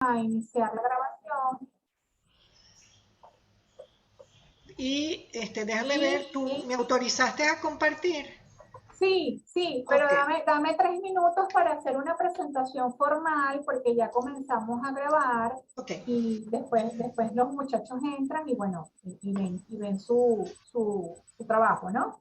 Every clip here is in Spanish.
A iniciar la grabación. Y déjame ver, ¿tú Y me autorizaste a compartir? sí, sí, pero Ok, dame 3 minutos para hacer una presentación formal porque ya comenzamos a grabar ok. y después los muchachos entran y bueno, y ven su trabajo, ¿no?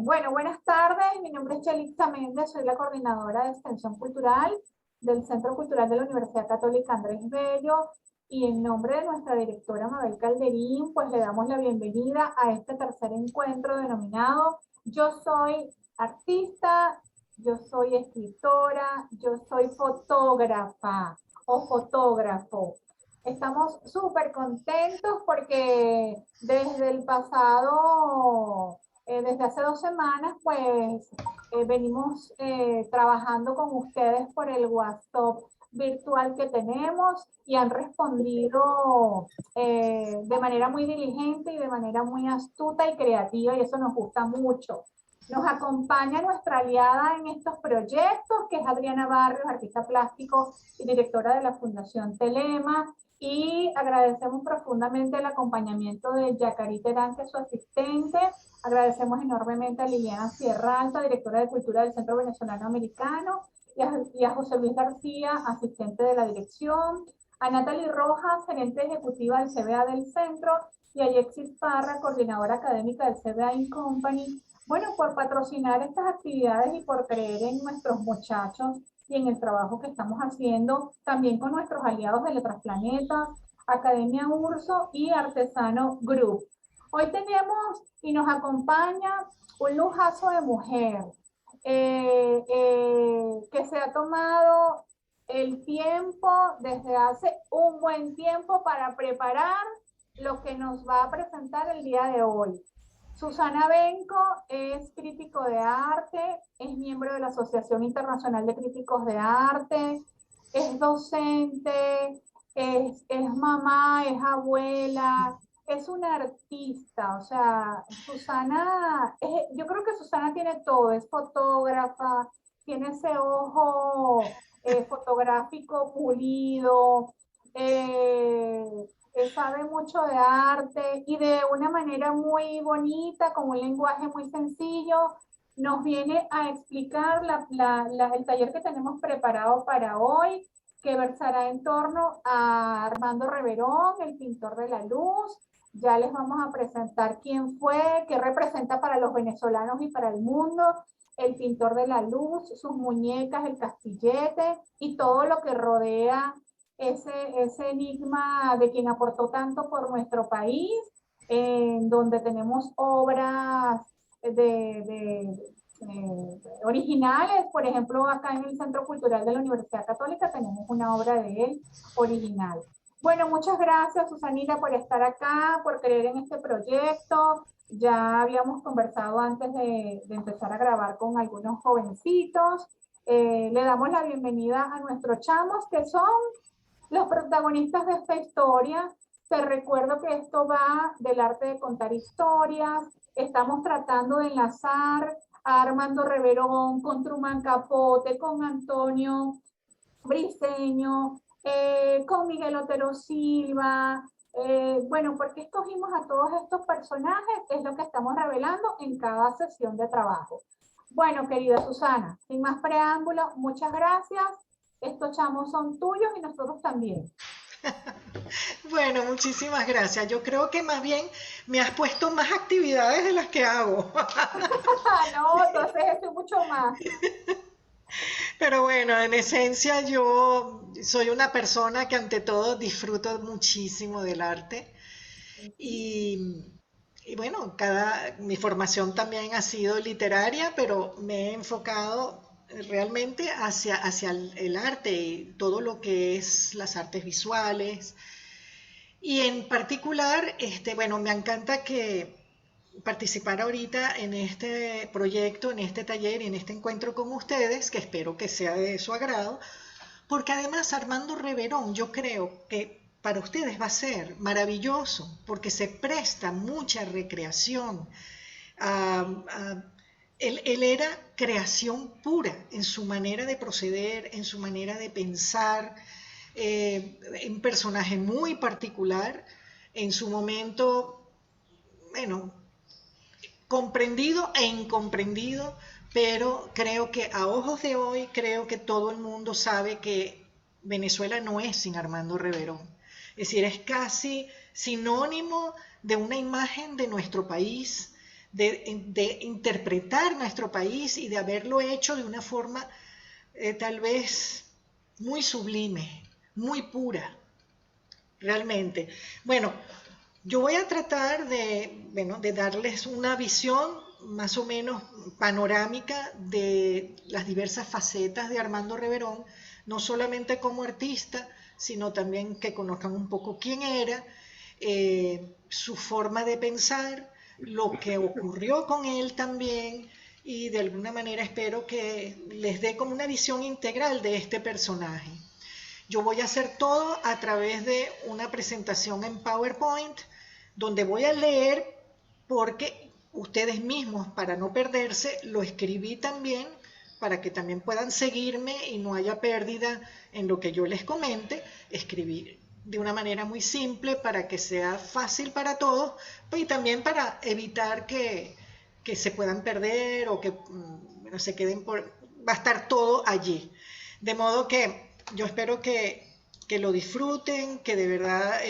Bueno, buenas tardes. Mi nombre es Yelitza Méndez, soy la coordinadora de Extensión Cultural del Centro Cultural de la Universidad Católica Andrés Bello. Y en nombre de nuestra directora Mabel Calderín, pues le damos la bienvenida a este tercer encuentro denominado Yo soy artista, yo soy escritora, yo soy fotógrafa o fotógrafo. Estamos súper contentos porque desde hace 2 semanas, pues venimos trabajando con ustedes por el WhatsApp virtual que tenemos y han respondido de manera muy diligente y de manera muy astuta y creativa y eso nos gusta mucho. Nos acompaña nuestra aliada en estos proyectos, que es Adriana Barrios, artista plástico y directora de la Fundación Telema. Y agradecemos profundamente el acompañamiento de Yacari Terán, que es su asistente. Agradecemos enormemente a Liliana Sierra Alta, directora de Cultura del Centro Venezolano Americano, y a José Luis García, asistente de la dirección, a Natalie Rojas, gerente ejecutiva del CBA del centro, y a Alexis Parra, coordinadora académica del CBA in Company, bueno, por patrocinar estas actividades y por creer en nuestros muchachos y en el trabajo que estamos haciendo, también con nuestros aliados de Letras Planeta, Academia Urso y Artesano Group. Hoy tenemos y nos acompaña un lujazo de mujer que se ha tomado el tiempo desde hace un buen tiempo para preparar lo que nos va a presentar el día de hoy. Susana Benco es crítico de arte, es miembro de la Asociación Internacional de Críticos de Arte, es docente, es mamá, es abuela, es una artista. O sea, yo creo que Susana tiene todo, es fotógrafa, tiene ese ojo fotográfico pulido, eh, sabe mucho de arte y de una manera muy bonita, con un lenguaje muy sencillo, nos viene a explicar el taller que tenemos preparado para hoy, que versará en torno a Armando Reverón, el pintor de la luz. Ya les vamos a presentar quién fue, qué representa para los venezolanos y para el mundo el pintor de la luz, sus muñecas, el castillete y todo lo que rodea ese enigma de quien aportó tanto por nuestro país, en donde tenemos obras originales. Por ejemplo, acá en el Centro Cultural de la Universidad Católica tenemos una obra de él original. Bueno, muchas gracias, Susanita, por estar acá, por creer en este proyecto. Ya habíamos conversado antes de empezar a grabar con algunos jovencitos. Le damos la bienvenida a nuestros chamos, que son los protagonistas de esta historia. Te recuerdo que esto va del arte de contar historias. Estamos tratando de enlazar a Armando Reverón con Truman Capote, con Antonio Briceño, con Miguel Otero Silva. Bueno, ¿por qué escogimos a todos estos personajes? Es lo que estamos revelando en cada sesión de trabajo. Bueno, querida Susana, sin más preámbulo, muchas gracias. Estos chamos son tuyos y nosotros también. Bueno, muchísimas gracias. Yo creo que más bien me has puesto más actividades de las que hago. No, entonces eso es mucho más. Pero bueno, en esencia yo soy una persona que ante todo disfruto muchísimo del arte y, y bueno, mi formación también ha sido literaria, pero me he enfocado realmente hacia el arte y todo lo que es las artes visuales. Y en particular, bueno, me encanta que participar ahorita en este proyecto, en este taller y en este encuentro con ustedes, que espero que sea de su agrado, porque además Armando Reverón yo creo que para ustedes va a ser maravilloso, porque se presta mucha recreación, a, a él era creación pura en su manera de proceder, en su manera de pensar, un personaje muy particular, en su momento, bueno, comprendido e incomprendido, pero creo que a ojos de hoy, creo que todo el mundo sabe que Venezuela no es sin Armando Reverón. Es decir, es casi sinónimo de una imagen de nuestro país, de interpretar nuestro país y de haberlo hecho de una forma tal vez muy sublime, muy pura, realmente. Bueno, yo voy a tratar de darles una visión más o menos panorámica de las diversas facetas de Armando Reverón, no solamente como artista, sino también que conozcan un poco quién era, su forma de pensar, lo que ocurrió con él también, y de alguna manera espero que les dé como una visión integral de este personaje. Yo voy a hacer todo a través de una presentación en PowerPoint, donde voy a leer porque ustedes mismos, para no perderse, lo escribí también para que también puedan seguirme y no haya pérdida en lo que yo les comente. Escribir de una manera muy simple para que sea fácil para todos, pues, y también para evitar que se puedan perder o que bueno, se queden por... Va a estar todo allí. De modo que yo espero que lo disfruten, que de verdad,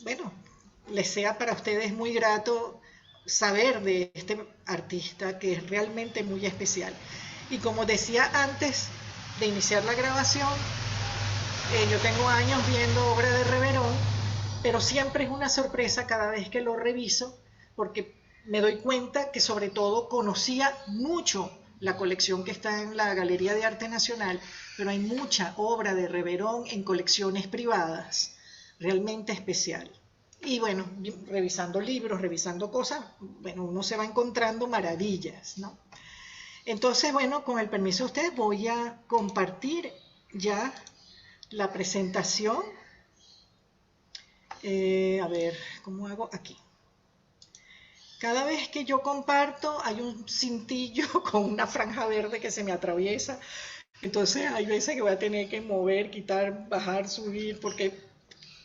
bueno, les sea para ustedes muy grato saber de este artista que es realmente muy especial. Y como decía antes de iniciar la grabación, yo tengo años viendo obra de Reverón, pero siempre es una sorpresa cada vez que lo reviso, porque me doy cuenta que sobre todo conocía mucho la colección que está en la Galería de Arte Nacional, pero hay mucha obra de Reverón en colecciones privadas, realmente especial. Y bueno, revisando libros, revisando cosas, bueno, uno se va encontrando maravillas, ¿no? Entonces, bueno, con el permiso de ustedes voy a compartir ya la presentación. A ver, ¿cómo hago? Aquí. Cada vez que yo comparto hay un cintillo con una franja verde que se me atraviesa. Entonces hay veces que voy a tener que mover, quitar, bajar, subir, porque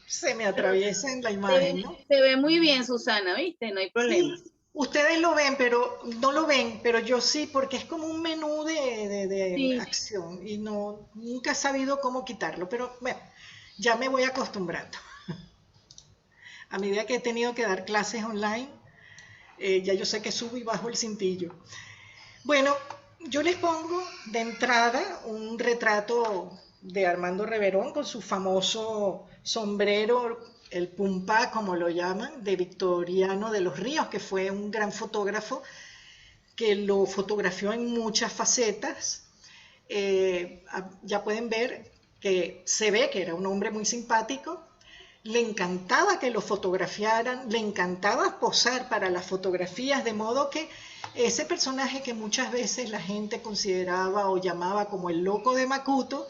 se me Pero atraviesa en la imagen, ¿no? se ve muy bien, Susana, ¿viste? No hay problema. Sí, ustedes lo ven, pero no lo ven, pero yo sí, porque es como un menú de Sí. acción y no, nunca he sabido cómo quitarlo, pero bueno, ya me voy acostumbrando. A medida que he tenido que dar clases online, ya yo sé que subo y bajo el cintillo. Bueno, yo les pongo de entrada un retrato de Armando Reverón con su famoso sombrero, el pumpá, como lo llaman, de Victoriano de los Ríos, que fue un gran fotógrafo que lo fotografió en muchas facetas. Ya pueden ver que se ve que era un hombre muy simpático. Le encantaba que lo fotografiaran, le encantaba posar para las fotografías, de modo que ese personaje que muchas veces la gente consideraba o llamaba como el loco de Macuto,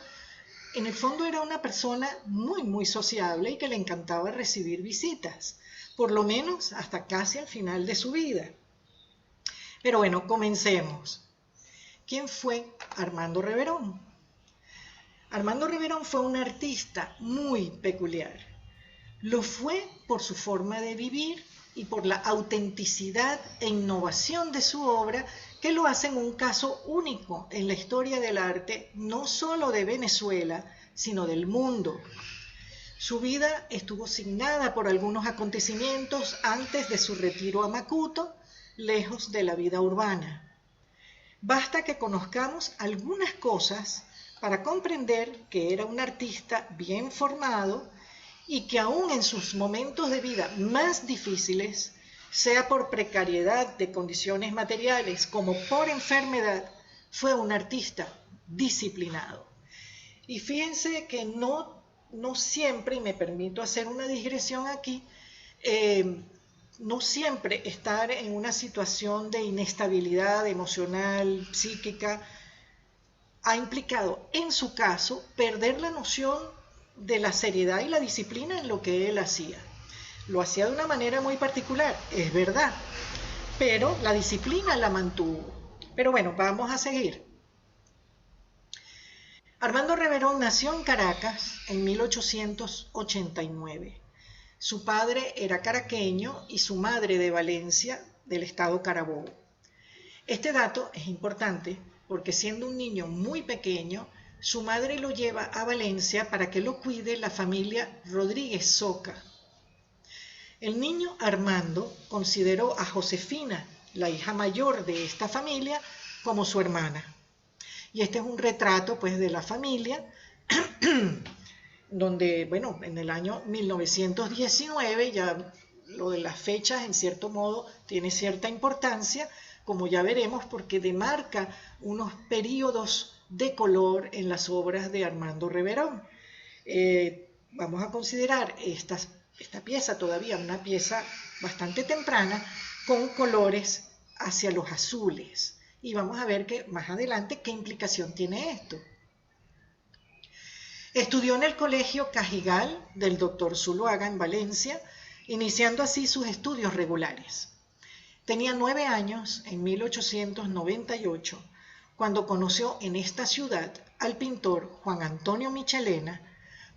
en el fondo era una persona muy, muy sociable y que le encantaba recibir visitas, por lo menos hasta casi al final de su vida. Pero bueno, comencemos. ¿Quién fue Armando Reverón? Armando Reverón fue un artista muy peculiar. Lo fue por su forma de vivir y por la autenticidad e innovación de su obra, que lo hacen un caso único en la historia del arte, no solo de Venezuela, sino del mundo. Su vida estuvo signada por algunos acontecimientos antes de su retiro a Macuto, lejos de la vida urbana. Basta que conozcamos algunas cosas para comprender que era un artista bien formado y que aún en sus momentos de vida más difíciles, sea por precariedad de condiciones materiales como por enfermedad, fue un artista disciplinado. Y fíjense que no siempre, y me permito hacer una digresión aquí, no siempre estar en una situación de inestabilidad emocional, psíquica, ha implicado en su caso perder la noción de la seriedad y la disciplina en lo que él hacía. Lo hacía de una manera muy particular, es verdad, pero la disciplina la mantuvo. Pero bueno, vamos a seguir. Armando Reverón nació en Caracas en 1889. Su padre era caraqueño y su madre de Valencia, del estado Carabobo. Este dato es importante porque siendo un niño muy pequeño, su madre lo lleva a Valencia para que lo cuide la familia Rodríguez Soca. El niño Armando consideró a Josefina, la hija mayor de esta familia, como su hermana. Y este es un retrato pues de la familia, donde, bueno, en el año 1919, ya lo de las fechas en cierto modo tiene cierta importancia, como ya veremos, porque demarca unos periodos de color en las obras de Armando Reverón. Vamos a considerar esta pieza todavía una pieza bastante temprana, con colores hacia los azules. Y vamos a ver que más adelante qué implicación tiene esto. Estudió en el Colegio Cajigal del Dr. Zuluaga en Valencia, iniciando así sus estudios regulares. Tenía 9 años en 1898 cuando conoció en esta ciudad al pintor Juan Antonio Michelena,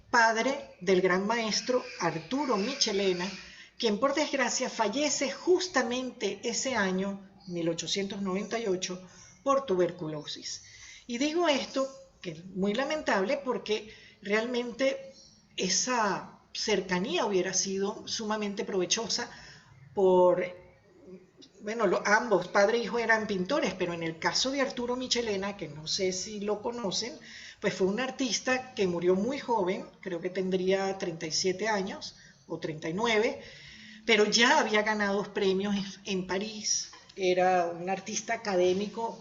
padre del gran maestro Arturo Michelena, quien por desgracia fallece justamente ese año, 1898, por tuberculosis. Y digo esto, que es muy lamentable, porque realmente esa cercanía hubiera sido sumamente provechosa por, bueno, ambos, padre e hijo, eran pintores, pero en el caso de Arturo Michelena, que no sé si lo conocen, pues fue un artista que murió muy joven, creo que tendría 37 años o 39, pero ya había ganado premios en París, era un artista académico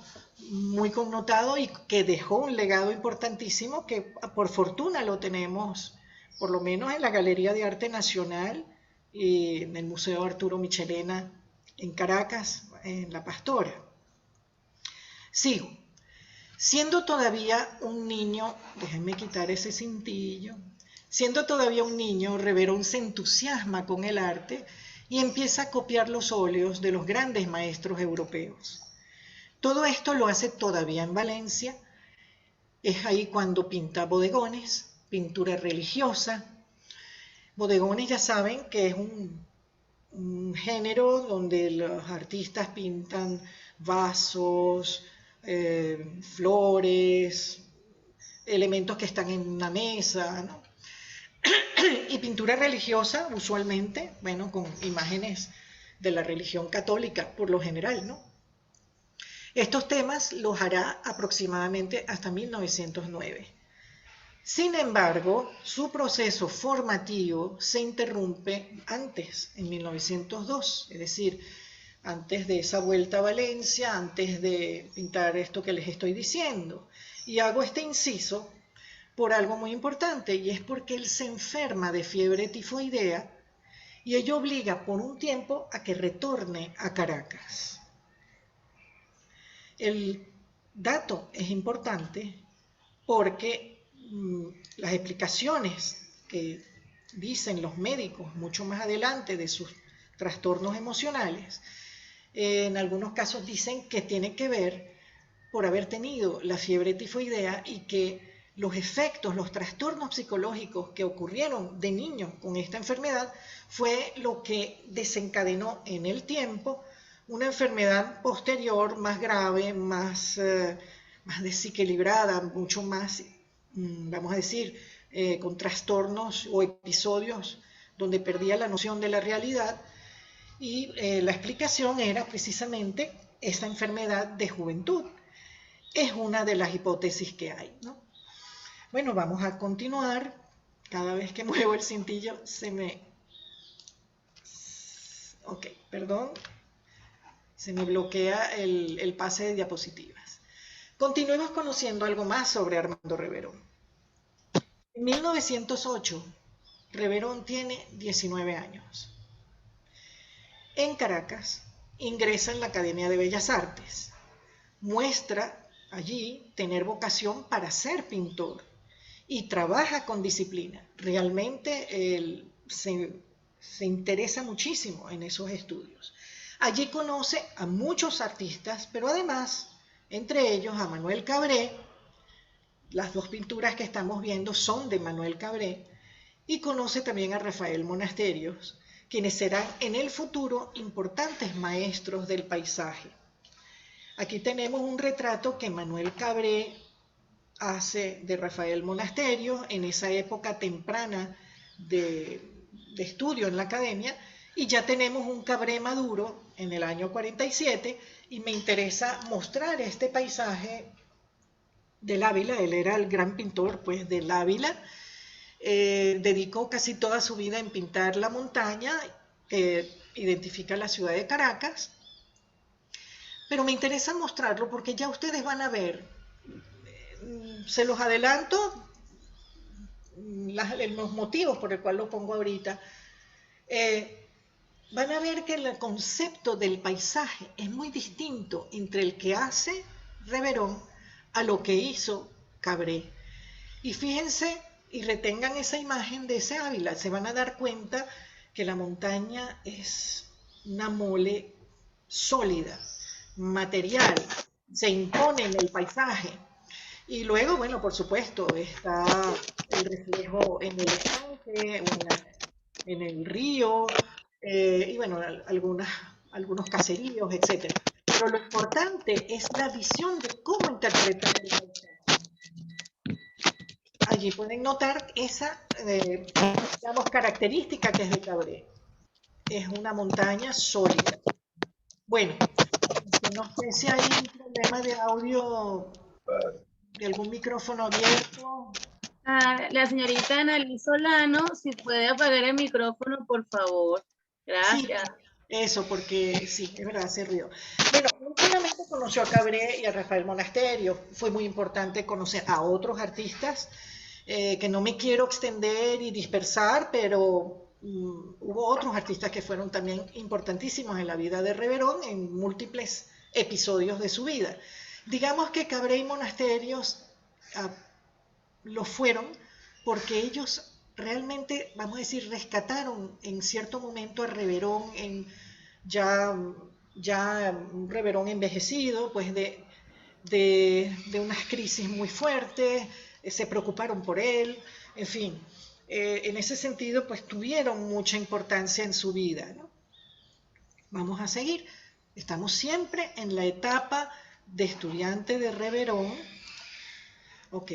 muy connotado y que dejó un legado importantísimo que por fortuna lo tenemos, por lo menos en la Galería de Arte Nacional y en el Museo Arturo Michelena en Caracas, en La Pastora. Sigo. Siendo todavía un niño, déjenme quitar ese cintillo, siendo todavía un niño, Reverón se entusiasma con el arte y empieza a copiar los óleos de los grandes maestros europeos. Todo esto lo hace todavía en Valencia. Es ahí cuando pinta bodegones, pintura religiosa. Bodegones, ya saben que es un género donde los artistas pintan vasos, flores, elementos que están en una mesa, ¿no? Y pintura religiosa, usualmente, bueno, con imágenes de la religión católica, por lo general, ¿no? Estos temas los hará aproximadamente hasta 1909. Sin embargo, su proceso formativo se interrumpe antes, en 1902, es decir, antes de esa vuelta a Valencia, antes de pintar esto que les estoy diciendo. Y hago este inciso por algo muy importante, y es porque él se enferma de fiebre tifoidea y ello obliga por un tiempo a que retorne a Caracas. El dato es importante porque las explicaciones que dicen los médicos mucho más adelante de sus trastornos emocionales, en algunos casos dicen que tiene que ver por haber tenido la fiebre tifoidea y que los efectos, los trastornos psicológicos que ocurrieron de niño con esta enfermedad fue lo que desencadenó en el tiempo una enfermedad posterior más grave, más desequilibrada, mucho más, vamos a decir, con trastornos o episodios donde perdía la noción de la realidad, y la explicación era precisamente esa enfermedad de juventud. Es una de las hipótesis que hay, ¿no? Bueno, vamos a continuar. Cada vez que muevo el cintillo se me... Ok, perdón. Se me bloquea el pase de diapositivas. Continuemos conociendo algo más sobre Armando Reverón. En 1908, Reverón tiene 19 años. En Caracas, ingresa en la Academia de Bellas Artes. Muestra allí tener vocación para ser pintor y trabaja con disciplina. Realmente él se interesa muchísimo en esos estudios. Allí conoce a muchos artistas, pero además, entre ellos a Manuel Cabré. Las dos pinturas que estamos viendo son de Manuel Cabré, y conoce también a Rafael Monasterios, quienes serán en el futuro importantes maestros del paisaje. Aquí tenemos un retrato que Manuel Cabré hace de Rafael Monasterios en esa época temprana de estudio en la academia, y ya tenemos un Cabré maduro en el año 47, y me interesa mostrar este paisaje del Ávila. Él era el gran pintor pues del Ávila. Dedicó casi toda su vida en pintar la montaña que identifica la ciudad de Caracas, pero me interesa mostrarlo porque ya ustedes van a ver, se los adelanto, los motivos por el cual lo pongo ahorita. Van a ver que el concepto del paisaje es muy distinto entre el que hace Reverón a lo que hizo Cabré. Y fíjense y retengan esa imagen de ese Ávila, se van a dar cuenta que la montaña es una mole sólida, material, se impone en el paisaje. Y luego, bueno, por supuesto, está el reflejo en el estanque, en el río, y bueno, algunos caseríos, etc. Pero lo importante es la visión de cómo interpretar el paisaje. Allí pueden notar esa, digamos, característica que es de Cabré. Es una montaña sólida. Bueno, no sé si hay un problema de audio, de algún micrófono abierto. La señorita Annalí Solano, si puede apagar el micrófono, por favor. Gracias. Sí, eso, porque sí, es verdad, hace ruido. Bueno, no solamente conoció a Cabré y a Rafael Monasterio, fue muy importante conocer a otros artistas, que no me quiero extender y dispersar, pero hubo otros artistas que fueron también importantísimos en la vida de Reverón en múltiples episodios de su vida. Digamos que Cabré y Monasterios lo fueron porque ellos realmente, vamos a decir, rescataron en cierto momento a Reverón, ya un Reverón envejecido, pues de unas crisis muy fuertes, se preocuparon por él, en fin, en ese sentido pues tuvieron mucha importancia en su vida, ¿no? Vamos a seguir, estamos siempre en la etapa de estudiante de Reverón, ¿ok?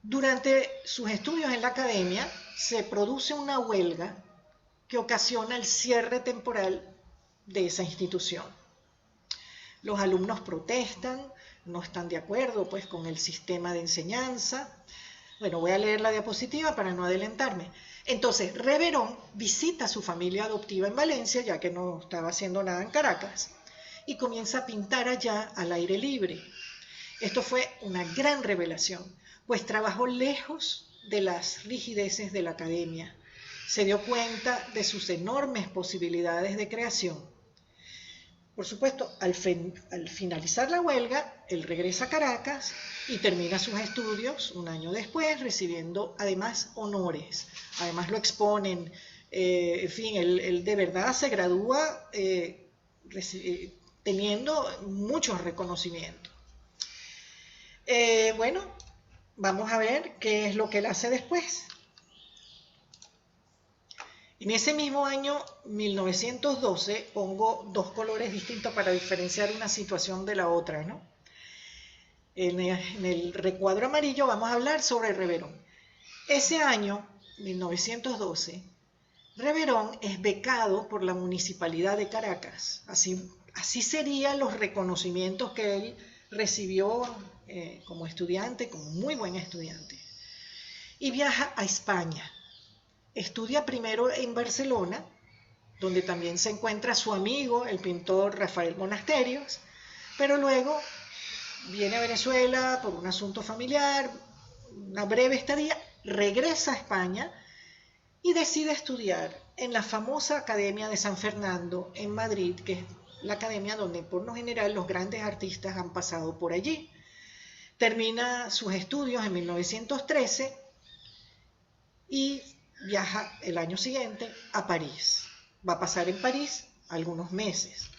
Durante sus estudios en la academia se produce una huelga que ocasiona el cierre temporal de esa institución. Los alumnos protestan, no están de acuerdo pues con el sistema de enseñanza. Bueno, voy a leer la diapositiva para no adelantarme. Entonces, Reverón visita a su familia adoptiva en Valencia, ya que no estaba haciendo nada en Caracas, y comienza a pintar allá al aire libre. Esto fue una gran revelación, pues trabajó lejos de las rigideces de la academia. Se dio cuenta de sus enormes posibilidades de creación. Por supuesto, al finalizar la huelga, él regresa a Caracas y termina sus estudios un año después, recibiendo además honores. Además lo exponen, en fin, él de verdad se gradúa teniendo muchos reconocimientos. Bueno, vamos a ver qué es lo que él hace después. En ese mismo año, 1912, pongo dos colores distintos para diferenciar una situación de la otra, ¿no? En el recuadro amarillo vamos a hablar sobre Reverón. Ese año, 1912, Reverón es becado por la Municipalidad de Caracas. Así serían los reconocimientos que él recibió como estudiante, como muy buen estudiante. Y viaja a España. Estudia primero en Barcelona, donde también se encuentra su amigo, el pintor Rafael Monasterios, pero luego viene a Venezuela por un asunto familiar, una breve estadía, regresa a España y decide estudiar en la famosa Academia de San Fernando en Madrid, que es la academia donde por lo general los grandes artistas han pasado por allí. Termina sus estudios en 1913 y viaja el año siguiente a París. Va a pasar en París algunos meses.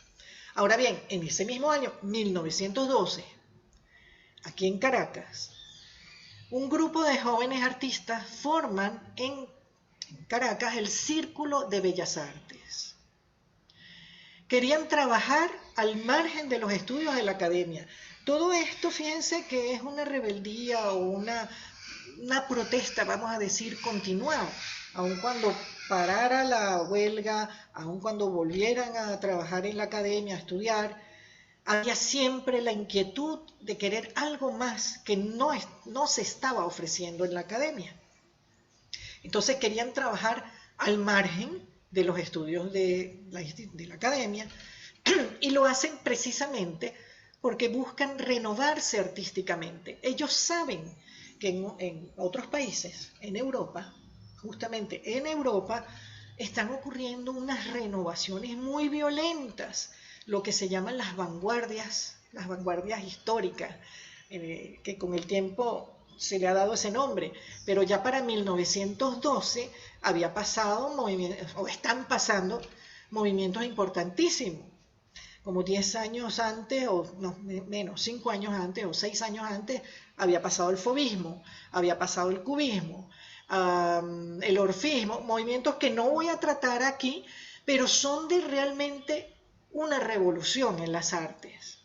Ahora bien, en ese mismo año, 1912, aquí en Caracas, un grupo de jóvenes artistas forman en Caracas el Círculo de Bellas Artes. Querían trabajar al margen de los estudios de la academia. Todo esto, fíjense que es una rebeldía o una protesta, vamos a decir, continuada. Aun cuando parara la huelga, aun cuando volvieran a trabajar en la academia, a estudiar, había siempre la inquietud de querer algo más que no se estaba ofreciendo en la academia. Entonces querían trabajar al margen de los estudios de la academia y lo hacen precisamente porque buscan renovarse artísticamente. Ellos saben que en otros países, en Europa, justamente en Europa, están ocurriendo unas renovaciones muy violentas, lo que se llaman las vanguardias históricas, que con el tiempo se le ha dado ese nombre, pero ya para 1912 había pasado movimientos, o están pasando movimientos importantísimos, como 10 años antes, o no, menos, 5 años antes, o 6 años antes, había pasado el fauvismo, había pasado el cubismo, el orfismo, movimientos que no voy a tratar aquí, pero son de realmente una revolución en las artes.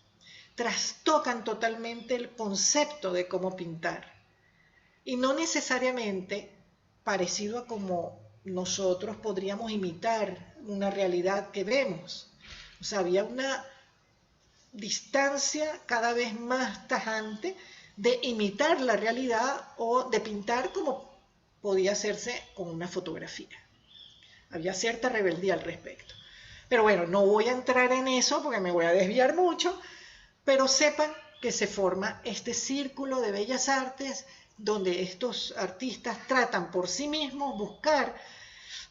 Trastocan totalmente el concepto de cómo pintar. Y no necesariamente parecido a como nosotros podríamos imitar una realidad que vemos. O sea, había una distancia cada vez más tajante de imitar la realidad o de pintar como podía hacerse con una fotografía. Había cierta rebeldía al respecto. Pero bueno, no voy a entrar en eso porque me voy a desviar mucho, pero sepan que se forma este círculo de bellas artes donde estos artistas tratan por sí mismos buscar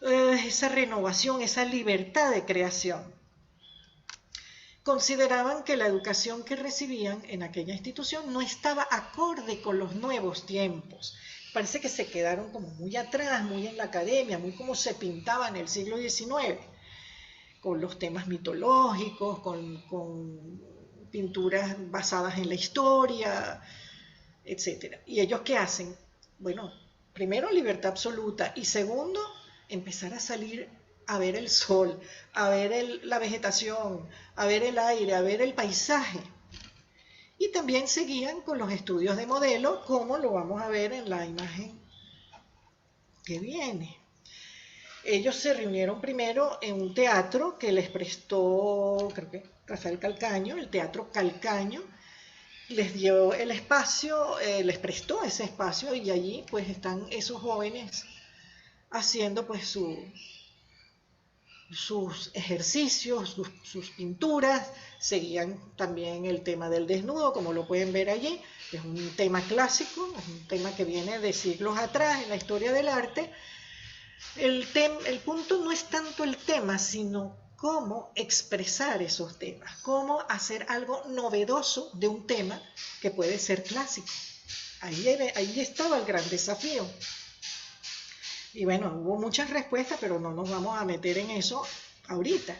esa renovación, esa libertad de creación. Consideraban que la educación que recibían en aquella institución no estaba acorde con los nuevos tiempos. Parece que se quedaron como muy atrás, muy en la academia, muy como se pintaba en el siglo XIX, con los temas mitológicos, con pinturas basadas en la historia, etcétera. ¿Y ellos qué hacen? Bueno, primero libertad absoluta y segundo, empezar a salir a ver el sol, a ver la vegetación, a ver el aire, a ver el paisaje. Y también seguían con los estudios de modelo, como lo vamos a ver en la imagen que viene. Ellos se reunieron primero en un teatro que les prestó, creo que Rafael Calcaño, el Teatro Calcaño, les dio el espacio, les prestó ese espacio y allí pues están esos jóvenes haciendo pues sus ejercicios, sus pinturas, seguían también el tema del desnudo, como lo pueden ver allí, es un tema clásico, es un tema que viene de siglos atrás en la historia del arte. El punto no es tanto el tema, sino cómo expresar esos temas, cómo hacer algo novedoso de un tema que puede ser clásico. Ahí estaba el gran desafío. Y bueno, hubo muchas respuestas, pero no nos vamos a meter en eso ahorita.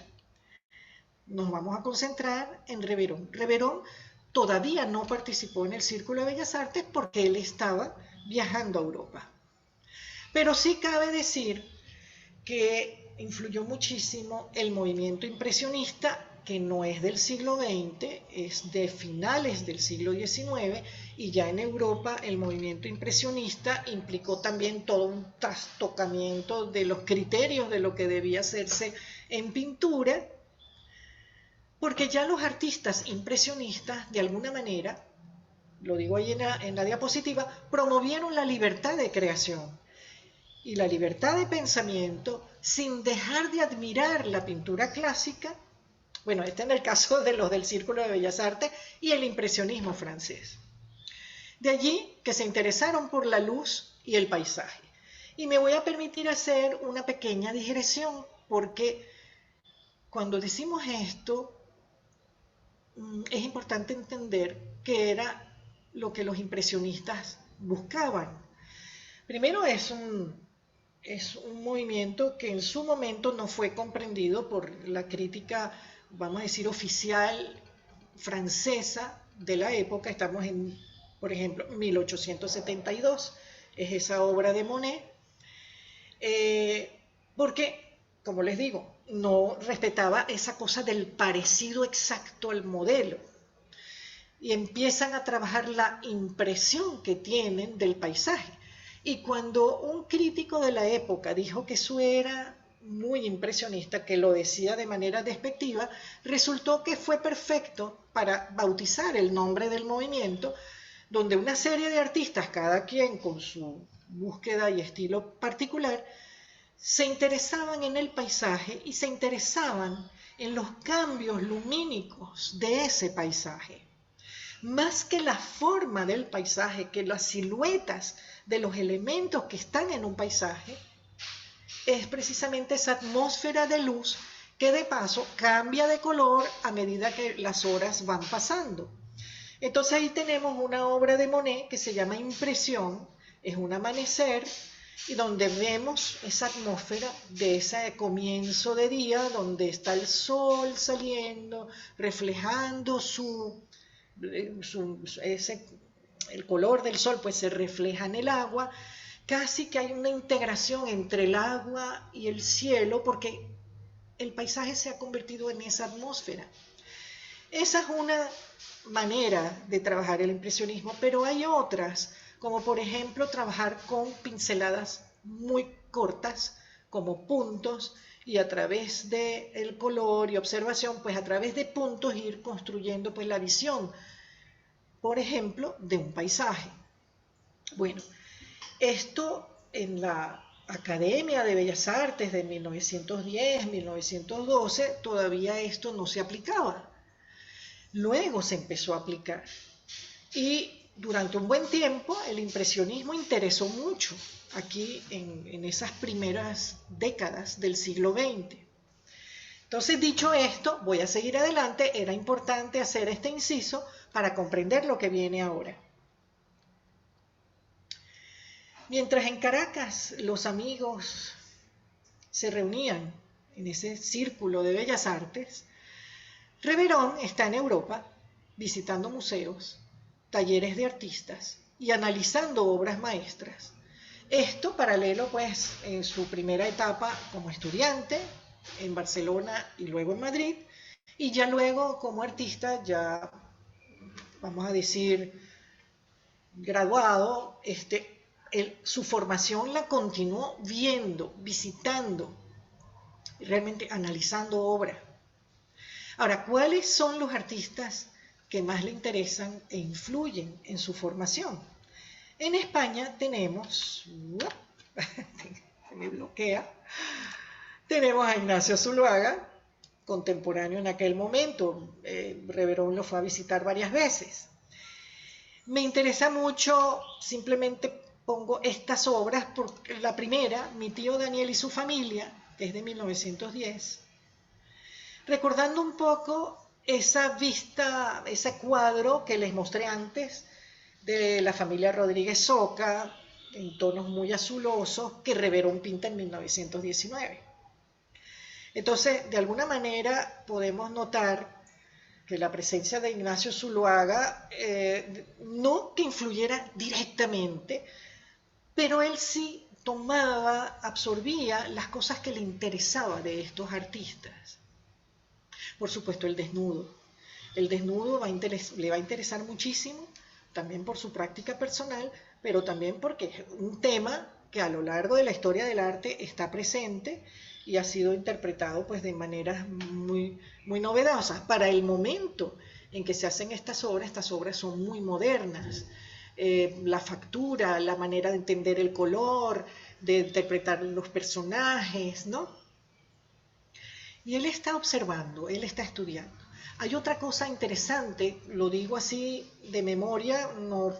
Nos vamos a concentrar en Reverón. Reverón todavía no participó en el Círculo de Bellas Artes porque él estaba viajando a Europa. Pero sí cabe decir que influyó muchísimo el movimiento impresionista, que no es del siglo XX, es de finales del siglo XIX, y ya en Europa el movimiento impresionista implicó también todo un trastocamiento de los criterios de lo que debía hacerse en pintura, porque ya los artistas impresionistas, de alguna manera, lo digo ahí en la diapositiva, promovieron la libertad de creación y la libertad de pensamiento sin dejar de admirar la pintura clásica. Bueno, este en el caso de los del Círculo de Bellas Artes y el impresionismo francés. De allí que se interesaron por la luz y el paisaje. Y me voy a permitir hacer una pequeña digresión, porque cuando decimos esto, es importante entender qué era lo que los impresionistas buscaban. Primero es es un movimiento que en su momento no fue comprendido por la crítica, vamos a decir, oficial francesa de la época. Estamos en, por ejemplo, 1872, es esa obra de Monet, porque, como les digo, no respetaba esa cosa del parecido exacto al modelo, y empiezan a trabajar la impresión que tienen del paisaje. Y cuando un crítico de la época dijo que eso era muy impresionista, que lo decía de manera despectiva, resultó que fue perfecto para bautizar el nombre del movimiento, donde una serie de artistas, cada quien con su búsqueda y estilo particular, se interesaban en el paisaje y se interesaban en los cambios lumínicos de ese paisaje. Más que la forma del paisaje, que las siluetas de los elementos que están en un paisaje, es precisamente esa atmósfera de luz que de paso cambia de color a medida que las horas van pasando. Entonces ahí tenemos una obra de Monet que se llama Impresión, es un amanecer, y donde vemos esa atmósfera de ese comienzo de día, donde está el sol saliendo, reflejando el color del sol, pues se refleja en el agua. Casi que hay una integración entre el agua y el cielo, porque el paisaje se ha convertido en esa atmósfera. Esa es una manera de trabajar el impresionismo, pero hay otras, como por ejemplo trabajar con pinceladas muy cortas, como puntos, y a través del color y observación, pues a través de puntos ir construyendo pues la visión, por ejemplo, de un paisaje. Bueno, esto en la Academia de Bellas Artes de 1910, 1912, todavía esto no se aplicaba. Luego se empezó a aplicar. Y durante un buen tiempo el impresionismo interesó mucho aquí en esas primeras décadas del siglo XX. Entonces, dicho esto, voy a seguir adelante. Era importante hacer este inciso para comprender lo que viene ahora. Mientras en Caracas los amigos se reunían en ese círculo de bellas artes, Reverón está en Europa visitando museos, talleres de artistas y analizando obras maestras. Esto paralelo pues en su primera etapa como estudiante en Barcelona y luego en Madrid, y ya luego como artista, ya vamos a decir graduado, su formación la continuó viendo, visitando, realmente analizando obra. Ahora, ¿cuáles son los artistas que más le interesan e influyen en su formación? En España tenemos, se me bloquea, tenemos a Ignacio Zuluaga, contemporáneo en aquel momento. Reverón lo fue a visitar varias veces. Me interesa mucho, simplemente pongo estas obras, porque la primera, Mi tío Daniel y su familia, que es de 1910, recordando un poco esa vista, ese cuadro que les mostré antes de la familia Rodríguez Soca, en tonos muy azulosos, que Reverón pinta en 1919. Entonces, de alguna manera podemos notar que la presencia de Ignacio Zuluaga, no que influyera directamente, pero él sí tomaba, absorbía las cosas que le interesaban de estos artistas. Por supuesto, el desnudo. El desnudo le va a interesar muchísimo, también por su práctica personal, pero también porque es un tema que a lo largo de la historia del arte está presente y ha sido interpretado pues de maneras muy, muy novedosas. Para el momento en que se hacen estas obras son muy modernas. La factura, la manera de entender el color, de interpretar los personajes, ¿no? Y él está observando, él está estudiando. Hay otra cosa interesante, lo digo así de memoria, no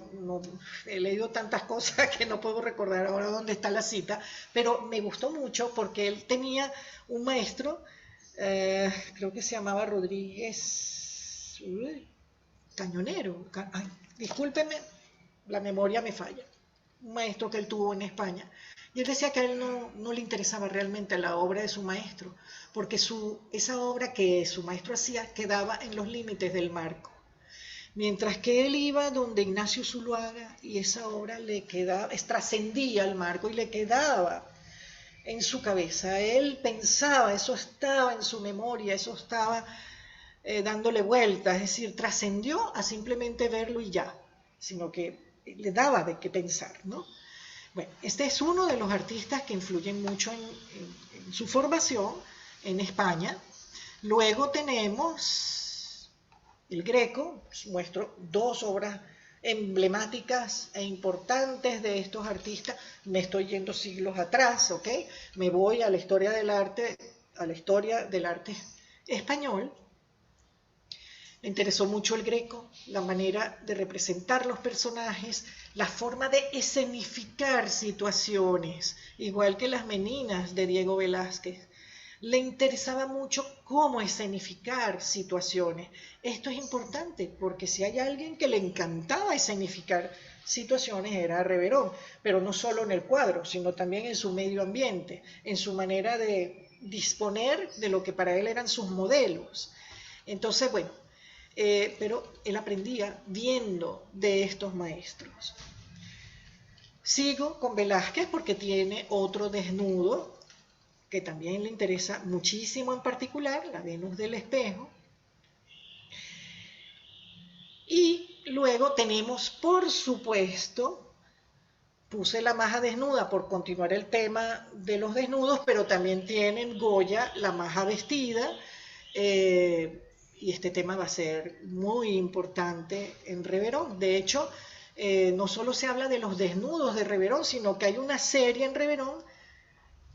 he leído tantas cosas que no puedo recordar ahora dónde está la cita, pero me gustó mucho porque él tenía un maestro, creo que se llamaba Rodríguez Cañonero, discúlpenme, la memoria me falla. un maestro que él tuvo en España. Y él decía que a él no le interesaba realmente la obra de su maestro, porque esa obra que su maestro hacía quedaba en los límites del marco. Mientras que él iba donde Ignacio Zuluaga y esa obra le quedaba, trascendía el marco y le quedaba en su cabeza. Él pensaba, eso estaba en su memoria, eso estaba dándole vueltas, es decir, trascendió a simplemente verlo y ya, sino que le daba de qué pensar, ¿no? Bueno, este es uno de los artistas que influyen mucho en su formación en España. Luego tenemos el Greco, muestro dos obras emblemáticas e importantes de estos artistas. Me estoy yendo siglos atrás, ¿ok? Me voy a la historia del arte, español. Le interesó mucho el Greco, la manera de representar los personajes, la forma de escenificar situaciones, igual que las Meninas de Diego Velázquez. Le interesaba mucho cómo escenificar situaciones. Esto es importante porque si hay alguien que le encantaba escenificar situaciones era Reverón, pero no solo en el cuadro, sino también en su medio ambiente, en su manera de disponer de lo que para él eran sus modelos. Entonces, bueno, pero él aprendía viendo de estos maestros. Sigo con Velázquez porque tiene otro desnudo que también le interesa muchísimo en particular, la Venus del Espejo. Y luego tenemos, por supuesto, puse la maja desnuda por continuar el tema de los desnudos, pero también tienen Goya, la maja vestida, y este tema va a ser muy importante en Reverón. De hecho, no solo se habla de los desnudos de Reverón, sino que hay una serie en Reverón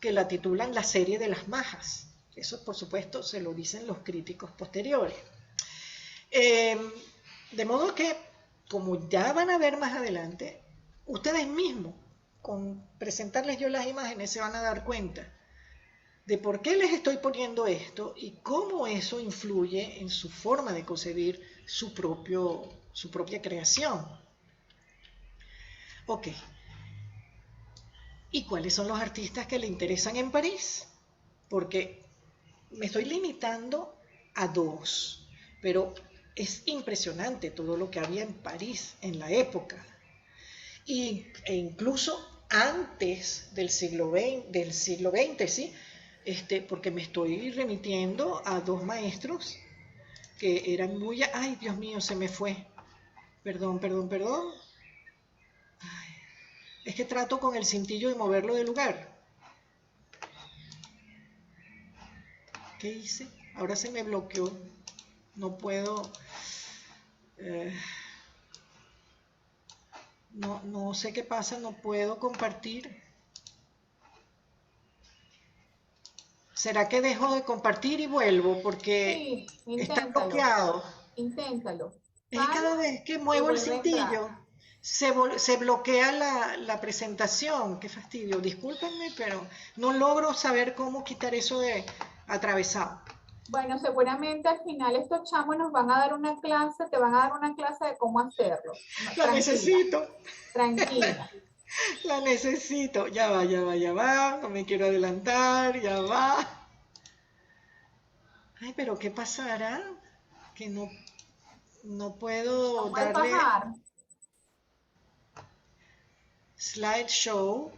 que la titulan la serie de las majas. Eso, por supuesto, se lo dicen los críticos posteriores. De modo que, como ya van a ver más adelante, ustedes mismos, con presentarles yo las imágenes, se van a dar cuenta de por qué les estoy poniendo esto y cómo eso influye en su forma de concebir su propia creación. Ok. ¿Y cuáles son los artistas que le interesan en París? Porque me estoy limitando a dos, pero es impresionante todo lo que había en París en la época. E incluso antes del siglo XX, ¿sí? Porque me estoy remitiendo a dos maestros que eran muy... ¡Ay, Dios mío, se me fue! Perdón. Ay, es que trato con el cintillo de moverlo de lugar. ¿Qué hice? Ahora se me bloqueó. No puedo... no sé qué pasa, no puedo compartir. ¿Será que dejo de compartir y vuelvo? Porque Sí, está bloqueado. inténtalo. Es que cada vez que muevo el cintillo, se bloquea la presentación. Qué fastidio. Discúlpenme, pero no logro saber cómo quitar eso de atravesado. Bueno, seguramente al final estos chamos nos van a dar una clase, te van a dar una clase de cómo hacerlo. La necesito. Tranquila. La necesito. Ya va. No me quiero adelantar. Ya va. Ay, pero ¿qué pasará? Que no puedo darle bajar. slideshow.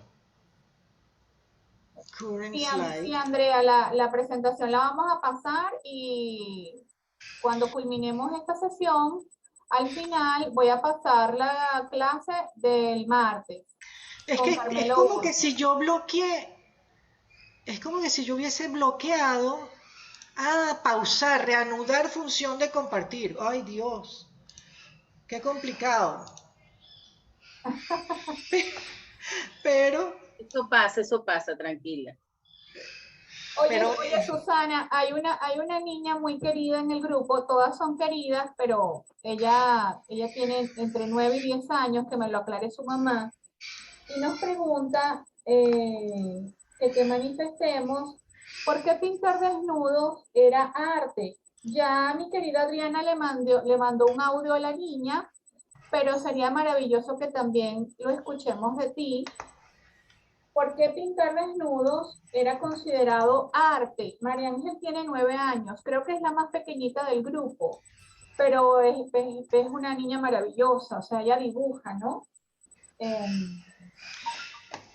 Sí, Andrea, la presentación la vamos a pasar y cuando culminemos esta sesión, al final voy a pasar la clase del martes. Es como que si yo bloqueé, es como que si yo hubiese bloqueado, pausar, reanudar función de compartir. Ay, Dios, qué complicado. Pero... Eso pasa, tranquila. Oye, Susana, hay una niña muy querida en el grupo, todas son queridas, pero ella tiene entre 9 y 10 años, que me lo aclare su mamá, y nos pregunta que manifestemos por qué pintar desnudos era arte. Ya mi querida Adriana le mandó un audio a la niña pero sería maravilloso que también lo escuchemos de ti. ¿Por qué pintar desnudos era considerado arte? María Ángel tiene 9 años, creo que es la más pequeñita del grupo, pero es una niña maravillosa, o sea, ella dibuja, ¿no?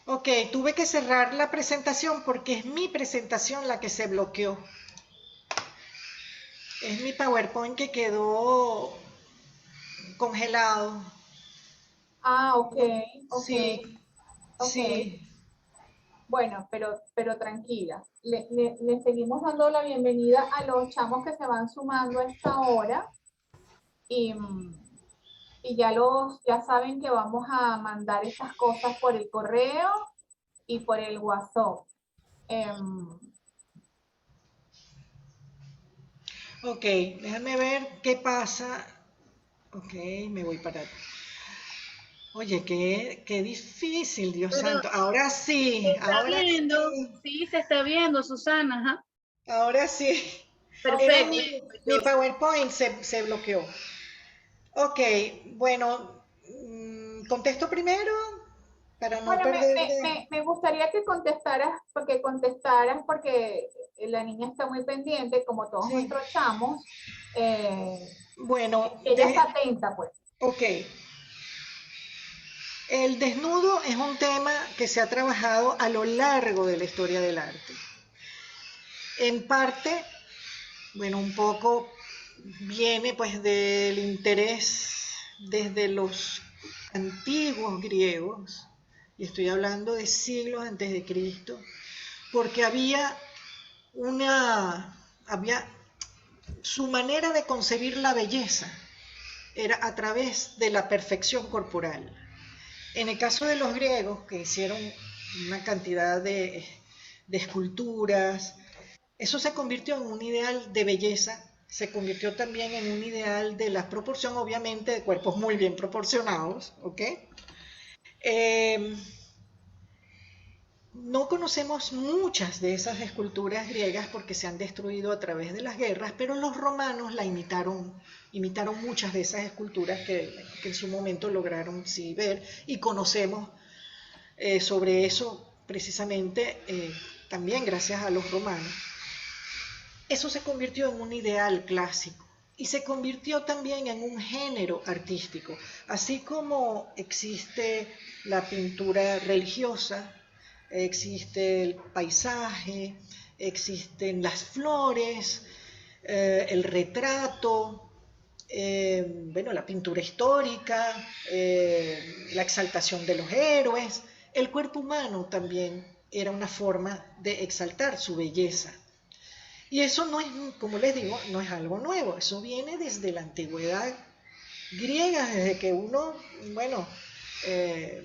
Ok, tuve que cerrar la presentación porque es mi presentación la que se bloqueó. Es mi PowerPoint que quedó congelado. Ok, ok, Sí, ok. sí. Bueno, pero tranquila. Le seguimos dando la bienvenida a los chamos que se van sumando a esta hora y, y ya saben que vamos a mandar estas cosas por el correo y por el WhatsApp. Ok, déjame ver qué pasa. Ok, me voy para... Oye, qué difícil, Dios Pero santo. Ahora sí, se está ahora viendo, sí, sí, se está viendo, Susana, ajá. ahora sí. Era Perfecto, mi maravilloso. PowerPoint se bloqueó. Ok, bueno, contesto primero para no Bueno, perder de... me gustaría que contestaras porque la niña está muy pendiente, como todos Sí, nuestros chamos. bueno, Ella está atenta, pues. ok. El desnudo es un tema que se ha trabajado a lo largo de la historia del arte. En parte, bueno, un poco viene pues del interés desde los antiguos griegos, y estoy hablando de siglos antes de Cristo, porque había su manera de concebir la belleza era a través de la perfección corporal. En el caso de los griegos, que hicieron una cantidad de esculturas, eso se convirtió en un ideal de belleza, se convirtió también en un ideal de la proporción, obviamente, de cuerpos muy bien proporcionados, ¿ok? Eh, no conocemos muchas de esas esculturas griegas porque se han destruido a través de las guerras, pero los romanos la imitaron muchas de esas esculturas que en su momento lograron sí ver y conocemos sobre eso precisamente también gracias a los romanos. Eso se convirtió en un ideal clásico y se convirtió también en un género artístico, así como existe la pintura religiosa, existe el paisaje, existen las flores, el retrato, bueno, la pintura histórica, la exaltación de los héroes. El cuerpo humano también era una forma de exaltar su belleza. Y eso no es, como les digo, no es algo nuevo, eso viene desde la antigüedad griega, desde que uno, bueno, eh,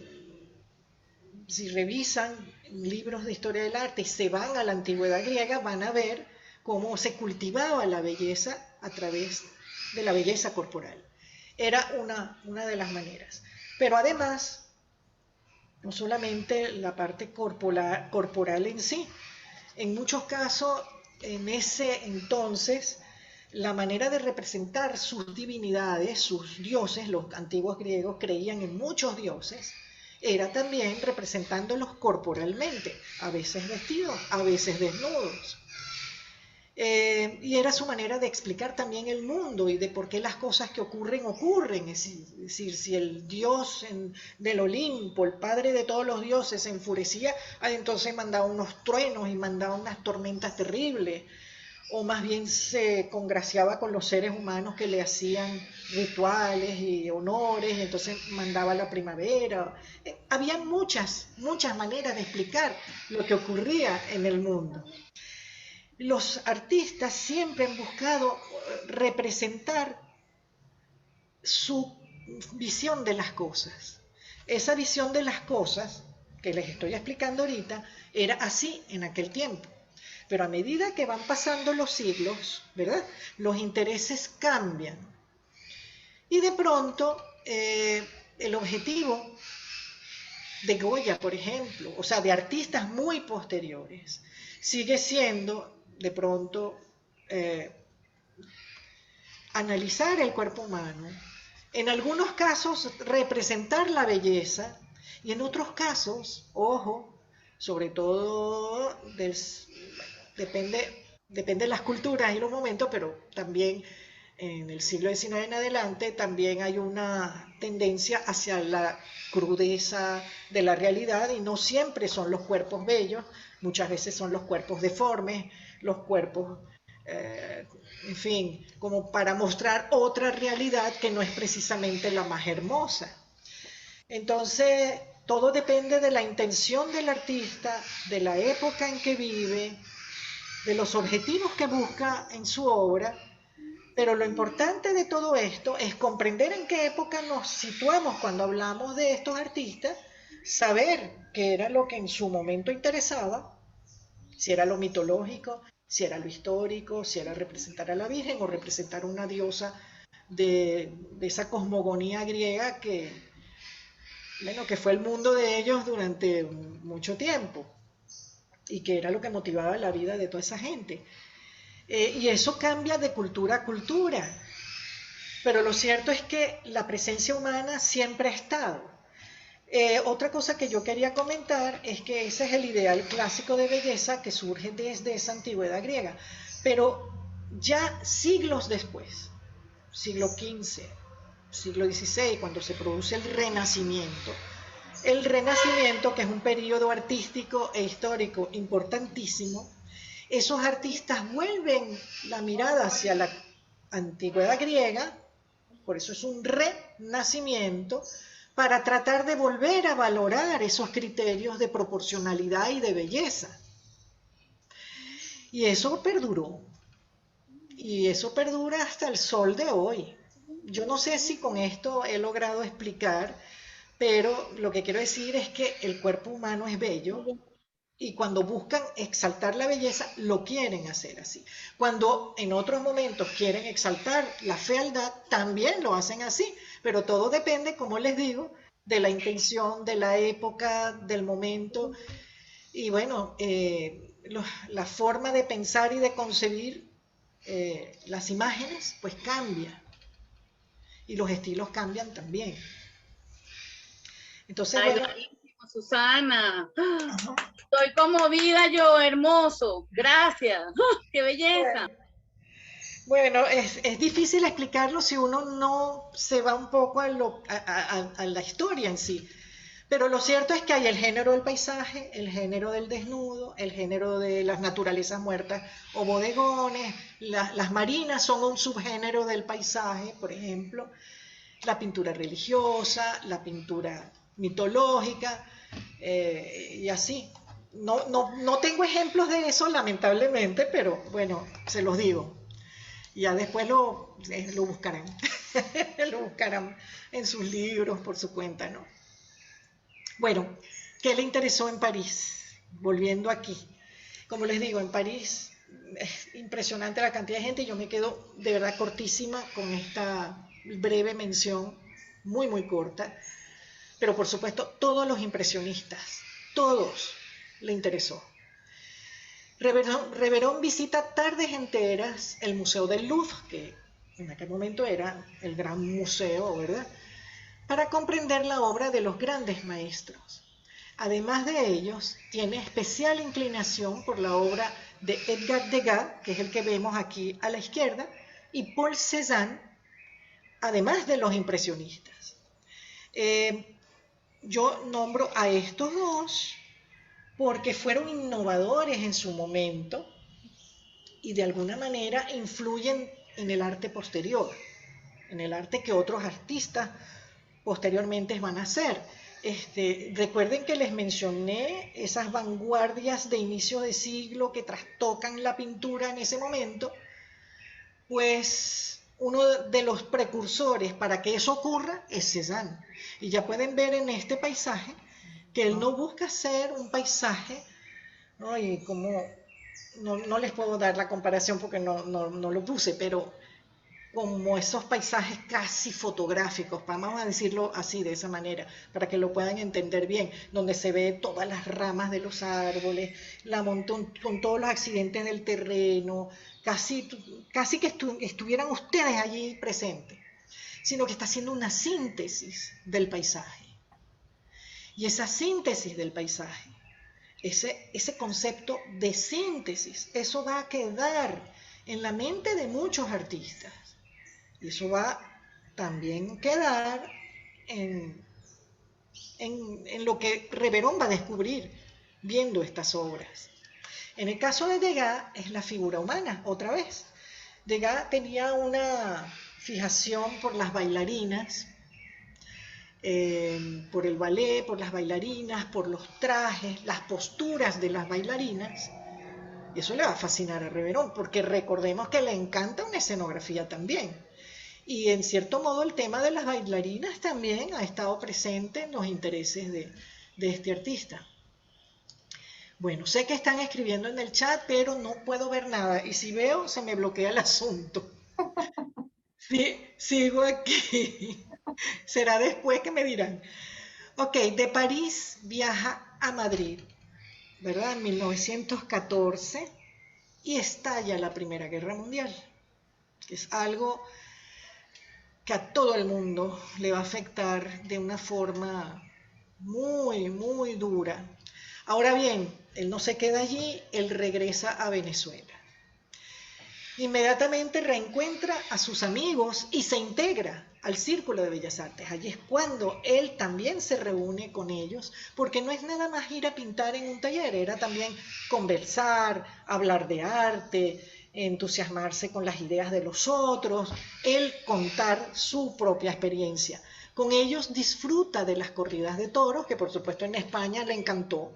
si revisan libros de historia del arte y se van a la antigüedad griega, van a ver cómo se cultivaba la belleza a través de la belleza corporal. Era una de las maneras. Pero además, no solamente la parte corporal en sí, en muchos casos, en ese entonces, la manera de representar sus divinidades, sus dioses, los antiguos griegos creían en muchos dioses, era también representándolos corporalmente, a veces vestidos, a veces desnudos. Y era su manera de explicar también el mundo y de por qué las cosas que ocurren. Es decir, si el dios del Olimpo, el padre de todos los dioses, se enfurecía, entonces mandaba unos truenos y mandaba unas tormentas terribles. O más bien se congraciaba con los seres humanos que le hacían rituales y honores, y entonces mandaba la primavera. Había muchas maneras de explicar lo que ocurría en el mundo. Los artistas siempre han buscado representar su visión de las cosas. Esa visión de las cosas que les estoy explicando ahorita era así en aquel tiempo. Pero a medida que van pasando los siglos, ¿verdad? Los intereses cambian. Y de pronto el objetivo de Goya, por ejemplo, o sea, de artistas muy posteriores, sigue siendo de pronto analizar el cuerpo humano En algunos casos representar la belleza y en otros casos, ojo, sobre todo depende de las culturas y los momentos, pero también en el siglo XIX en adelante también hay una tendencia hacia la crudeza de la realidad y no siempre son los cuerpos bellos, muchas veces son los cuerpos deformes, los cuerpos, en fin, como para mostrar otra realidad que no es precisamente la más hermosa. Entonces, todo depende de la intención del artista, de la época en que vive, de los objetivos que busca en su obra, pero lo importante de todo esto es comprender en qué época nos situamos cuando hablamos de estos artistas, saber qué era lo que en su momento interesaba, si era lo mitológico, si era lo histórico, si era representar a la Virgen o representar una diosa de esa cosmogonía griega bueno, que fue el mundo de ellos durante mucho tiempo y que era lo que motivaba la vida de toda esa gente. Y eso cambia de cultura a cultura, pero lo cierto es que la presencia humana siempre ha estado. Otra cosa que yo quería comentar es que ese es el ideal clásico de belleza que surge desde esa antigüedad griega, pero ya siglos después, siglo XV, siglo XVI, cuando se produce el Renacimiento, que es un periodo artístico e histórico importantísimo, esos artistas vuelven la mirada hacia la antigüedad griega, por eso es un renacimiento, para tratar de volver a valorar esos criterios de proporcionalidad y de belleza. Y eso perduró. Y eso perdura hasta el sol de hoy. Yo no sé si con esto he logrado explicar, pero lo que quiero decir es que el cuerpo humano es bello y cuando buscan exaltar la belleza, lo quieren hacer así. Cuando en otros momentos quieren exaltar la fealdad, también lo hacen así, pero todo depende, como les digo, de la intención, de la época, del momento. Y bueno, la forma de pensar y de concebir las imágenes, pues cambia. Y los estilos cambian también. Entonces, Ay, bueno. buenísimo, Susana. Ajá. Estoy conmovida yo, hermoso. Gracias. ¡Qué belleza! Bueno, es difícil explicarlo si uno no se va un poco a la historia en sí. Pero lo cierto es que hay el género del paisaje, el género del desnudo, el género de las naturalezas muertas o bodegones, las marinas son un subgénero del paisaje, por ejemplo, la pintura religiosa, la pintura mitológica, y así. No tengo ejemplos de eso, lamentablemente, pero bueno, se los digo. Ya después lo buscarán, lo buscarán en sus libros, por su cuenta, ¿no? Bueno, ¿qué le interesó en París? Volviendo aquí. Como les digo, en París es impresionante la cantidad de gente y yo me quedo de verdad cortísima con esta breve mención, muy, muy corta. Pero por supuesto, todos los impresionistas, todos le interesó. Reverón visita tardes enteras el Museo del Louvre, que en aquel momento era el gran museo, ¿verdad?, para comprender la obra de los grandes maestros. Además de ellos, tiene especial inclinación por la obra de Edgar Degas, que es el que vemos aquí a la izquierda, y Paul Cézanne, además de los impresionistas. Yo nombro a estos dos porque fueron innovadores en su momento y de alguna manera influyen en el arte posterior, en el arte que otros artistas posteriormente van a hacer. Recuerden que les mencioné esas vanguardias de inicio de siglo que trastocan la pintura en ese momento, pues uno de los precursores para que eso ocurra es Cézanne. Y ya pueden ver en este paisaje que él no busca hacer un paisaje, ¿no? Y como no les puedo dar la comparación porque no lo puse, pero como esos paisajes casi fotográficos, vamos a decirlo así, de esa manera, para que lo puedan entender bien, donde se ve todas las ramas de los árboles, la montón, con todos los accidentes del terreno, casi que estuvieran ustedes allí presentes. sino que está haciendo una síntesis del paisaje. Y esa síntesis del paisaje, ese concepto de síntesis, eso va a quedar en la mente de muchos artistas. Y eso va también a quedar en lo que Reverón va a descubrir viendo estas obras. En el caso de Degas es la figura humana, otra vez. Degas tenía una fijación por las bailarinas, por el ballet, por las bailarinas, por los trajes, las posturas de las bailarinas. Eso le va a fascinar a Reverón, porque recordemos que le encanta una escenografía también. Y en cierto modo el tema de las bailarinas también ha estado presente en los intereses de este artista. Bueno, sé que están escribiendo en el chat, pero no puedo ver nada. Y si veo, se me bloquea el asunto. Sí, sigo aquí. Será después que me dirán. Ok, de París viaja a Madrid, ¿verdad? En 1914 y estalla la Primera Guerra Mundial, que es algo que a todo el mundo le va a afectar de una forma muy, muy dura. Ahora bien, él no se queda allí, él regresa a Venezuela. Inmediatamente reencuentra a sus amigos y se integra al Círculo de Bellas Artes. Allí es cuando él también se reúne con ellos, porque no es nada más ir a pintar en un taller, era también conversar, hablar de arte, entusiasmarse con las ideas de los otros, él contar su propia experiencia. Con ellos disfruta de las corridas de toros, que por supuesto en España le encantó,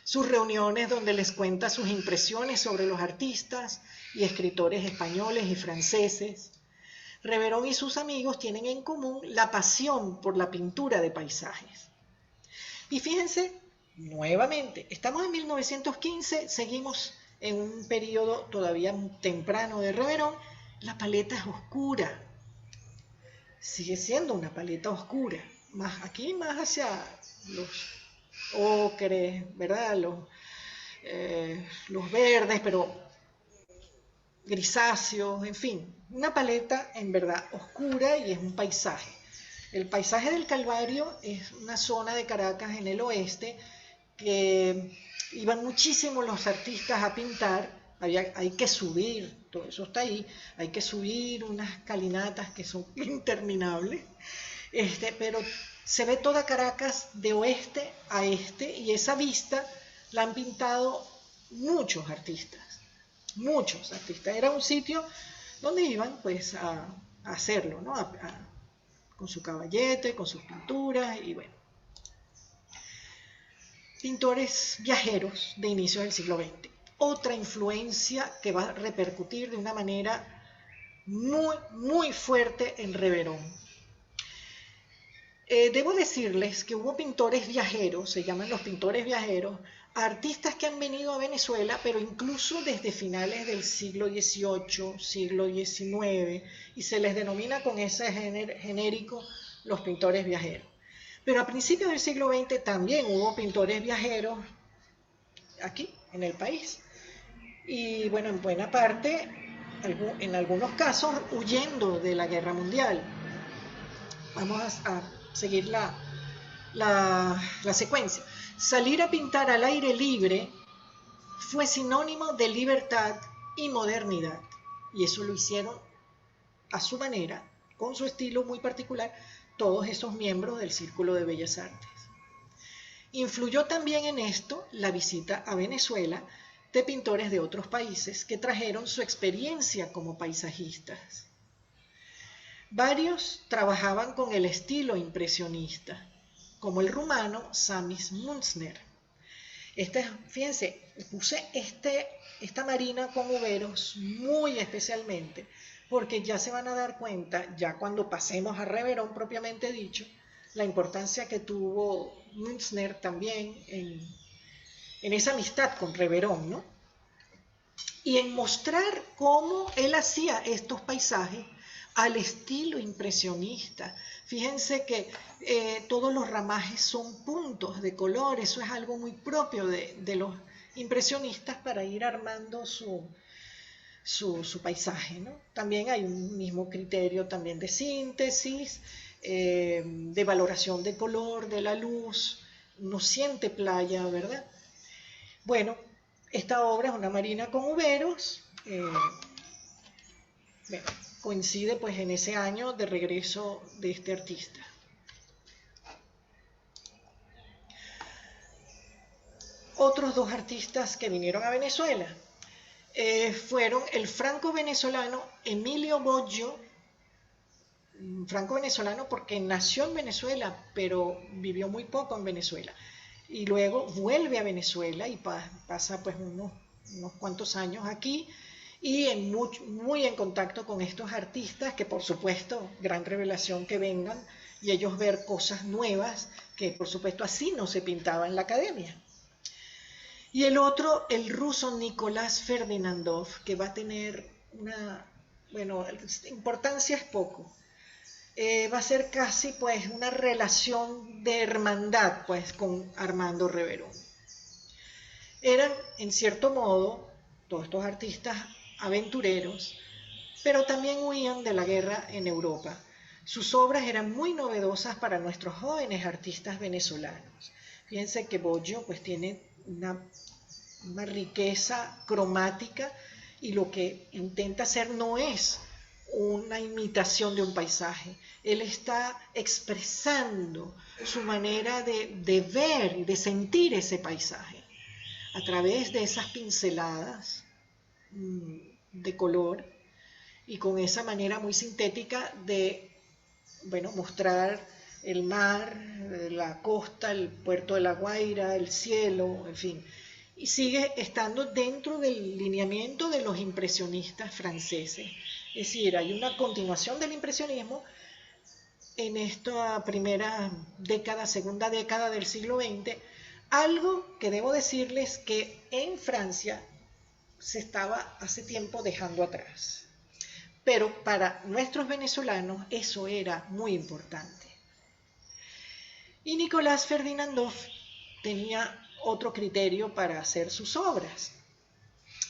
sus reuniones donde les cuenta sus impresiones sobre los artistas y escritores españoles y franceses. Reverón y sus amigos tienen en común la pasión por la pintura de paisajes. Y fíjense, nuevamente, estamos en 1915, seguimos en un periodo todavía temprano de Reverón, la paleta es oscura, sigue siendo una paleta oscura, aquí más hacia los ocres, ¿verdad? Los verdes, pero grisáceos, en fin, una paleta en verdad oscura y es un paisaje. El paisaje del Calvario es una zona de Caracas en el oeste que iban muchísimo los artistas a pintar, hay que subir, todo eso está ahí, hay que subir unas calinatas que son interminables, pero se ve toda Caracas de oeste a este y esa vista la han pintado muchos artistas. Era un sitio donde iban pues a hacerlo, ¿no? Con su caballete, con sus pinturas y bueno. Pintores viajeros de inicio del siglo XX. Otra influencia que va a repercutir de una manera muy, muy fuerte en Reverón. Debo decirles que hubo pintores viajeros, se llaman los pintores viajeros, artistas que han venido a Venezuela, pero incluso desde finales del siglo XVIII, siglo XIX, y se les denomina con ese genérico los pintores viajeros. Pero a principios del siglo XX también hubo pintores viajeros aquí, en el país. Y bueno, en buena parte, en algunos casos, huyendo de la Guerra Mundial. Vamos a seguir la secuencia. Salir a pintar al aire libre fue sinónimo de libertad y modernidad. Y eso lo hicieron a su manera, con su estilo muy particular, todos esos miembros del Círculo de Bellas Artes. Influyó también en esto la visita a Venezuela de pintores de otros países que trajeron su experiencia como paisajistas. Varios trabajaban con el estilo impresionista, como el rumano Samis Munzner. Fíjense, puse esta marina con uveros muy especialmente, porque ya se van a dar cuenta, ya cuando pasemos a Reverón propiamente dicho, la importancia que tuvo Munzner también en esa amistad con Reverón, ¿no? Y en mostrar cómo él hacía estos paisajes al estilo impresionista. Fíjense que todos los ramajes son puntos de color, eso es algo muy propio de los impresionistas para ir armando su paisaje, ¿no? También hay un mismo criterio también de síntesis, de valoración de color, de la luz, no siente playa, ¿verdad? Bueno, esta obra es una marina con uberos, bueno, coincide pues en ese año de regreso de este artista. Otros dos artistas que vinieron a Venezuela fueron el franco-venezolano Emilio Boggio, franco-venezolano porque nació en Venezuela, pero vivió muy poco en Venezuela. Y luego vuelve a Venezuela y pasa pues unos cuantos años aquí y muy en contacto con estos artistas que por supuesto, gran revelación que vengan y ellos ver cosas nuevas que por supuesto así no se pintaba en la academia. Y el otro, el ruso Nicolás Ferdinandov, que va a tener importancia es poco. Va a ser casi pues una relación de hermandad pues con Armando Reverón. Eran en cierto modo todos estos artistas aventureros, pero también huían de la guerra en Europa. Sus obras eran muy novedosas para nuestros jóvenes artistas venezolanos. Fíjense que Boggio pues tiene una riqueza cromática y lo que intenta hacer no es una imitación de un paisaje. Él está expresando su manera de ver y de sentir ese paisaje a través de esas pinceladas de color y con esa manera muy sintética de mostrar el mar, la costa, el puerto de La Guaira, el cielo, en fin. Y sigue estando dentro del lineamiento de los impresionistas franceses. Es decir, hay una continuación del impresionismo en esta primera década, segunda década del siglo XX, algo que debo decirles que en Francia se estaba hace tiempo dejando atrás. Pero para nuestros venezolanos eso era muy importante. Y Nicolás Ferdinandov tenía otro criterio para hacer sus obras.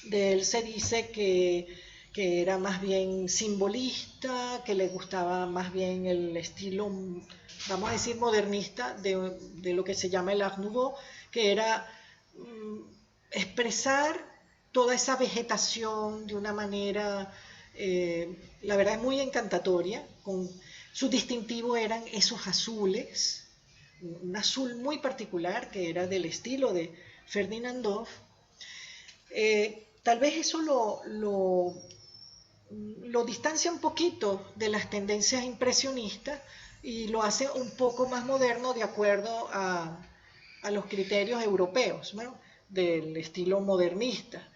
De él se dice que era más bien simbolista, que le gustaba más bien el estilo, vamos a decir, modernista de lo que se llama el Art Nouveau, que era expresar toda esa vegetación de una manera, la verdad es muy encantatoria. Su distintivo eran esos azules, un azul muy particular que era del estilo de Ferdinandov. Tal vez eso lo distancia un poquito de las tendencias impresionistas y lo hace un poco más moderno de acuerdo a los criterios europeos, ¿no? Del estilo modernista.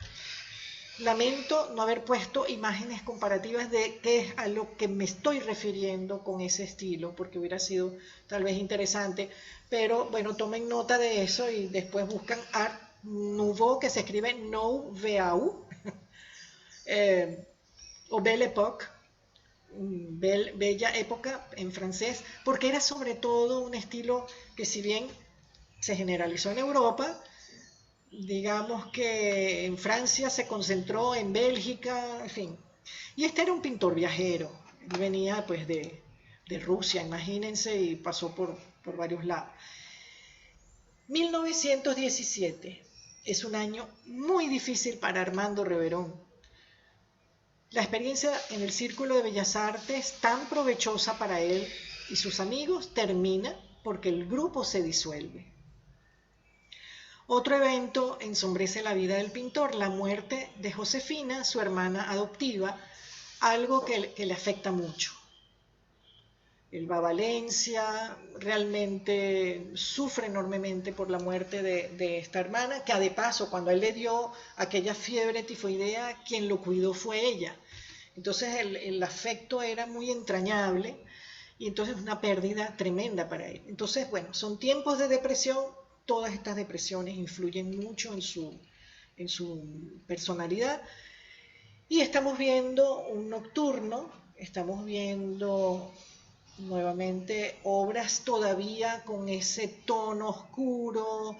Lamento no haber puesto imágenes comparativas de qué es a lo que me estoy refiriendo con ese estilo, porque hubiera sido tal vez interesante, pero bueno, tomen nota de eso y después buscan Art Nouveau, que se escribe Nouveau, o Belle Époque, bella época en francés, porque era sobre todo un estilo que si bien se generalizó en Europa, digamos que en Francia se concentró, en Bélgica, en fin. Y este era un pintor viajero, él venía pues de Rusia, imagínense, y pasó por varios lados. 1917 es un año muy difícil para Armando Reverón. La experiencia en el Círculo de Bellas Artes, tan provechosa para él y sus amigos, termina porque el grupo se disuelve. Otro evento ensombrece la vida del pintor, la muerte de Josefina, su hermana adoptiva, algo que le afecta mucho. Él va a Valencia, realmente sufre enormemente por la muerte de esta hermana, que de paso, cuando él le dio aquella fiebre tifoidea, quien lo cuidó fue ella. Entonces el afecto era muy entrañable y entonces una pérdida tremenda para él. Entonces, bueno, son tiempos de depresión. Todas estas depresiones influyen mucho en su personalidad. Y estamos viendo un nocturno, estamos viendo nuevamente obras todavía con ese tono oscuro,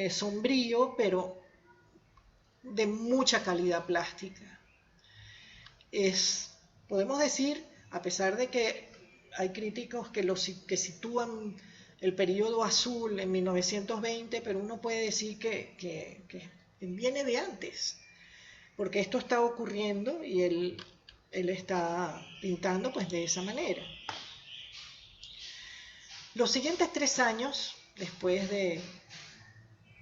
sombrío, pero de mucha calidad plástica. podemos decir, a pesar de que hay críticos que sitúan el periodo azul en 1920, pero uno puede decir que viene de antes, porque esto está ocurriendo y él está pintando pues de esa manera. Los siguientes 3 años, después de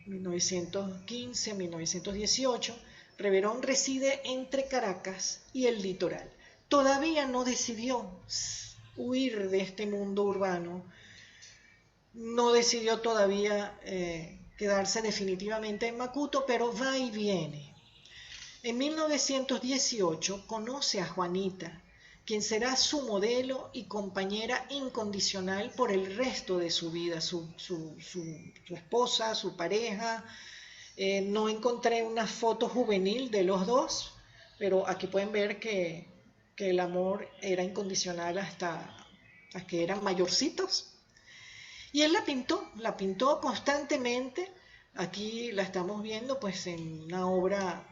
1915-1918, Reverón reside entre Caracas y el litoral. Todavía no decidió huir de este mundo urbano, no decidió todavía quedarse definitivamente en Macuto, pero va y viene. En 1918 conoce a Juanita, quien será su modelo y compañera incondicional por el resto de su vida, su esposa, su pareja. No encontré una foto juvenil de los dos, pero aquí pueden ver que el amor era incondicional hasta que eran mayorcitos. Y él la pintó constantemente. Aquí la estamos viendo pues en una obra,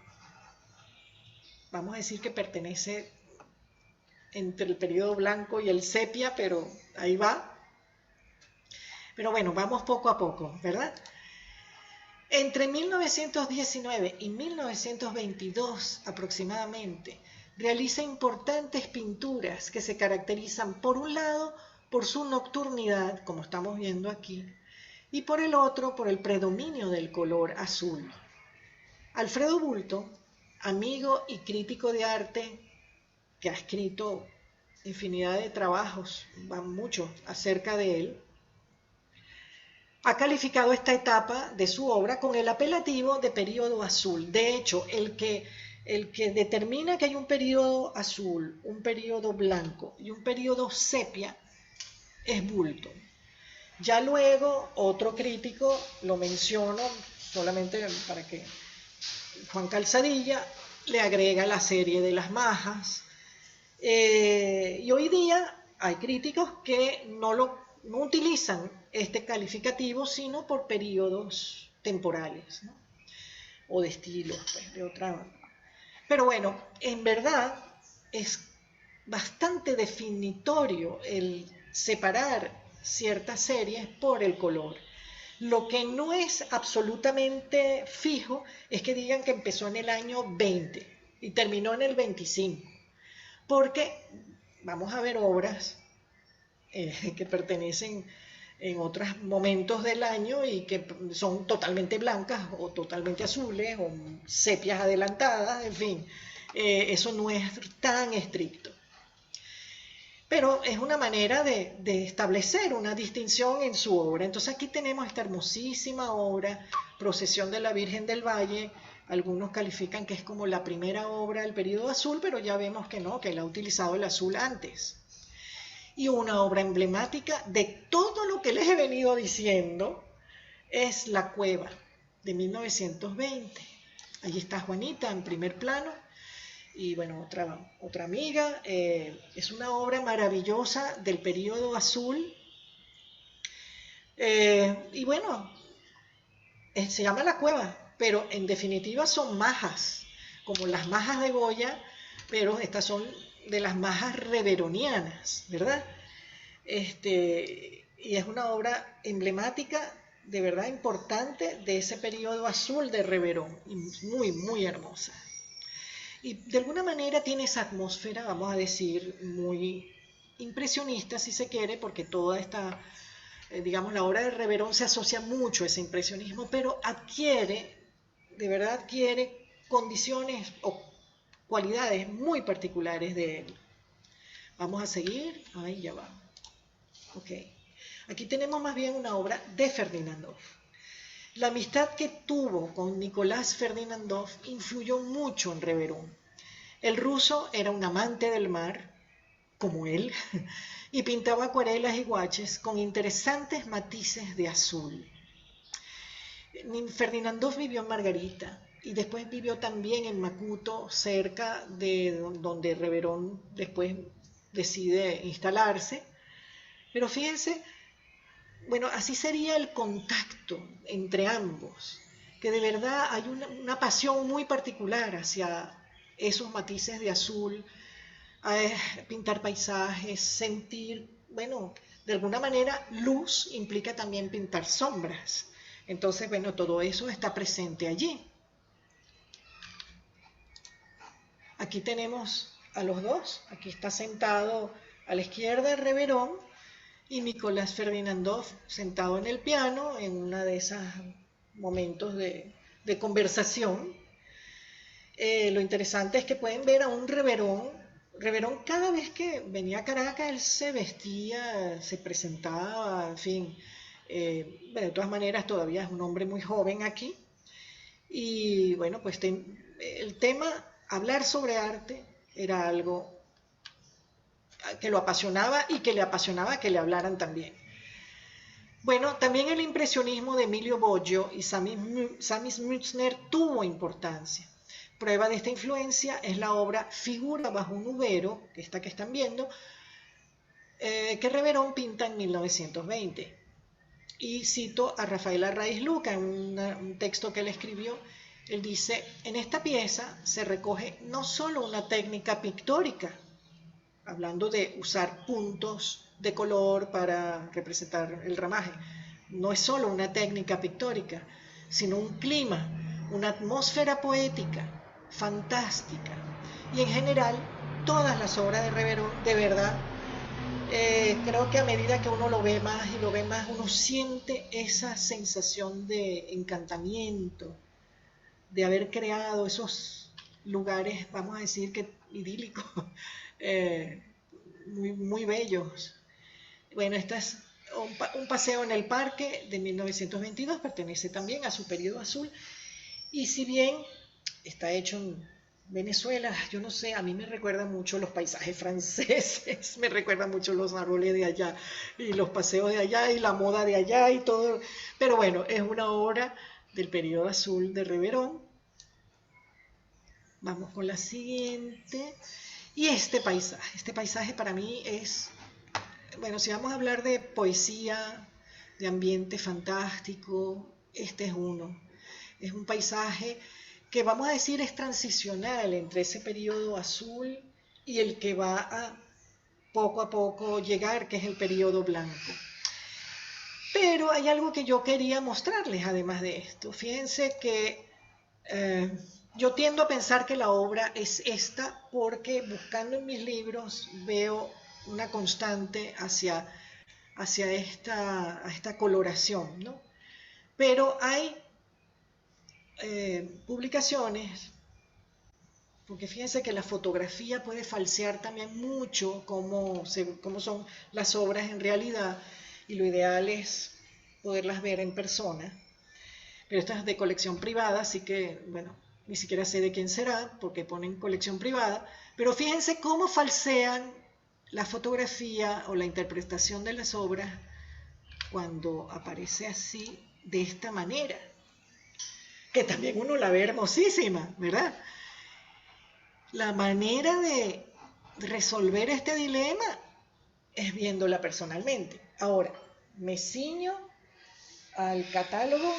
vamos a decir que pertenece entre el periodo blanco y el sepia, pero ahí va. Pero bueno, vamos poco a poco, ¿verdad? Entre 1919 y 1922 aproximadamente, realiza importantes pinturas que se caracterizan por un lado por su nocturnidad, como estamos viendo aquí, y por el otro por el predominio del color azul. Alfredo Bulto, amigo y crítico de arte, que ha escrito infinidad de trabajos, van muchos acerca de él, ha calificado esta etapa de su obra con el apelativo de periodo azul. De hecho, el que determina que hay un periodo azul, un periodo blanco y un periodo sepia es Bulto. Ya luego otro crítico, lo menciono solamente para que Juan Calzadilla le agrega la serie de las majas. Y hoy día hay críticos que no utilizan este calificativo, sino por periodos temporales, ¿no? O de estilos, pues, de otra. Pero bueno, en verdad es bastante definitorio el separar ciertas series por el color. Lo que no es absolutamente fijo es que digan que empezó en el año 20 y terminó en el 25, porque vamos a ver obras que pertenecen en otros momentos del año y que son totalmente blancas o totalmente azules o sepias adelantadas, en fin, eso no es tan estricto. Pero es una manera de establecer una distinción en su obra. Entonces aquí tenemos esta hermosísima obra, Procesión de la Virgen del Valle. Algunos califican que es como la primera obra del periodo azul, pero ya vemos que no, que él ha utilizado el azul antes. Y una obra emblemática de todo lo que les he venido diciendo es La Cueva, de 1920. Allí está Juanita en primer plano. Y bueno, otra amiga. Es una obra maravillosa del periodo azul. Y bueno, se llama La Cueva, pero en definitiva son majas, como las majas de Goya, pero estas son de las majas reveronianas, ¿verdad? Y es una obra emblemática, de verdad importante, de ese periodo azul de Reverón, y muy, muy hermosa. Y de alguna manera tiene esa atmósfera, vamos a decir, muy impresionista, si se quiere, porque toda esta, digamos, la obra de Reverón se asocia mucho a ese impresionismo, pero de verdad adquiere condiciones o cualidades muy particulares de él. Vamos a seguir. Ahí ya va. Ok. Aquí tenemos más bien una obra de Ferdinandov. La amistad que tuvo con Nicolás Ferdinandov influyó mucho en Reverón. El ruso era un amante del mar, como él, y pintaba acuarelas y guaches con interesantes matices de azul. Ferdinandov vivió en Margarita y después vivió también en Macuto, cerca de donde Reverón después decide instalarse. Pero fíjense, bueno, así sería el contacto entre ambos, que de verdad hay una pasión muy particular hacia esos matices de azul pintar paisajes, sentir, bueno, de alguna manera luz implica también pintar sombras. Entonces, bueno, todo eso está presente allí. Aquí tenemos a los dos. Aquí está sentado a la izquierda Reverón y Nicolás Ferdinandov sentado en el piano en uno de esos momentos de conversación. Lo interesante es que pueden ver a un Reverón. Reverón cada vez que venía a Caracas, él se vestía, se presentaba, en fin. De todas maneras, todavía es un hombre muy joven aquí. Y bueno, pues el tema, hablar sobre arte, era algo que lo apasionaba y que le apasionaba que le hablaran también. Bueno, también el impresionismo de Emilio Boggio y Samis Mützner tuvo importancia. Prueba de esta influencia es la obra Figura bajo un ubero, que esta que están viendo, que Reverón pinta en 1920. Y cito a Rafael Arraiz Luca en un texto que él escribió. Él dice, en esta pieza se recoge no solo una técnica pictórica, hablando de usar puntos de color para representar el ramaje, no es solo una técnica pictórica, sino un clima, una atmósfera poética, fantástica. Y en general, todas las obras de Reverón, de verdad, creo que a medida que uno lo ve más y lo ve más, uno siente esa sensación de encantamiento, de haber creado esos lugares, vamos a decir que idílicos, muy, muy bellos. Bueno, este es un paseo en el parque de 1922, pertenece también a su periodo azul, y si bien está hecho en Venezuela, yo no sé, a mí me recuerda mucho los paisajes franceses, me recuerda mucho los árboles de allá, y los paseos de allá, y la moda de allá, y todo, pero bueno, es una obra del periodo azul de Reverón. Vamos con la siguiente. Y este paisaje para mí es, bueno, si vamos a hablar de poesía, de ambiente fantástico, este es uno. Es un paisaje que vamos a decir es transicional entre ese periodo azul y el que va a poco llegar, que es el periodo blanco. Pero hay algo que yo quería mostrarles además de esto. Fíjense que yo tiendo a pensar que la obra es esta porque buscando en mis libros veo una constante hacia esta coloración, ¿no? Pero hay publicaciones, porque fíjense que la fotografía puede falsear también mucho cómo son las obras en realidad, y lo ideal es poderlas ver en persona. Pero esta es de colección privada, así que, bueno, ni siquiera sé de quién será, porque ponen colección privada, pero fíjense cómo falsean la fotografía o la interpretación de las obras cuando aparece así, de esta manera, que también uno la ve hermosísima, ¿verdad? La manera de resolver este dilema es viéndola personalmente. Ahora, me ciño al catálogo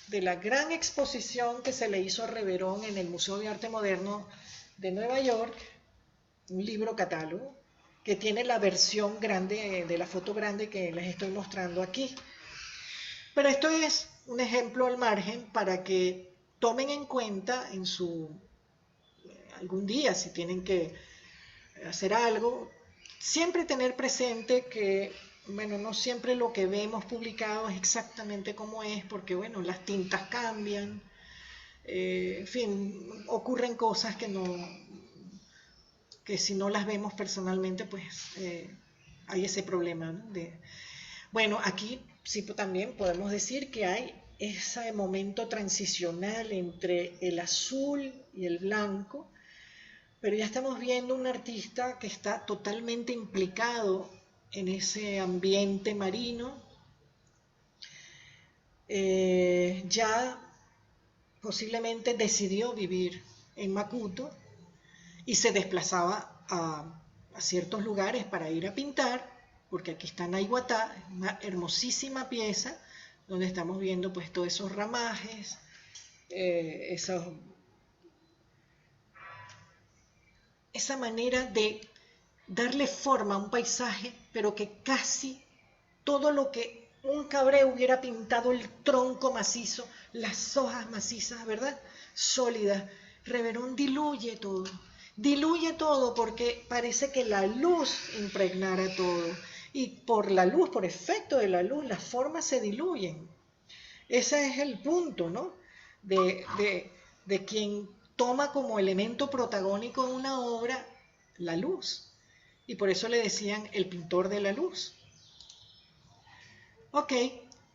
de la gran exposición que se le hizo a Reverón en el Museo de Arte Moderno de Nueva York, un libro catálogo, que tiene la versión grande de la foto grande que les estoy mostrando aquí. Pero esto es un ejemplo al margen para que tomen en cuenta en algún día, si tienen que hacer algo, siempre tener presente que, bueno, no siempre lo que vemos publicado es exactamente como es, porque, bueno, las tintas cambian, en fin, ocurren cosas que si no las vemos personalmente, pues hay ese problema, ¿no? Bueno, aquí sí también podemos decir que hay ese momento transicional entre el azul y el blanco, pero ya estamos viendo un artista que está totalmente implicado en ese ambiente marino, ya posiblemente decidió vivir en Macuto y se desplazaba a ciertos lugares para ir a pintar, porque aquí está Naiguatá, una hermosísima pieza donde estamos viendo pues todos esos ramajes, esa manera de darle forma a un paisaje, pero que casi todo lo que un cabré hubiera pintado, el tronco macizo, las hojas macizas, ¿verdad? Sólidas. Reverón diluye todo porque parece que la luz impregnara todo. Y por la luz, por efecto de la luz, las formas se diluyen. Ese es el punto, ¿no? De quien toma como elemento protagónico en una obra la luz. Y por eso le decían el pintor de la luz. Ok,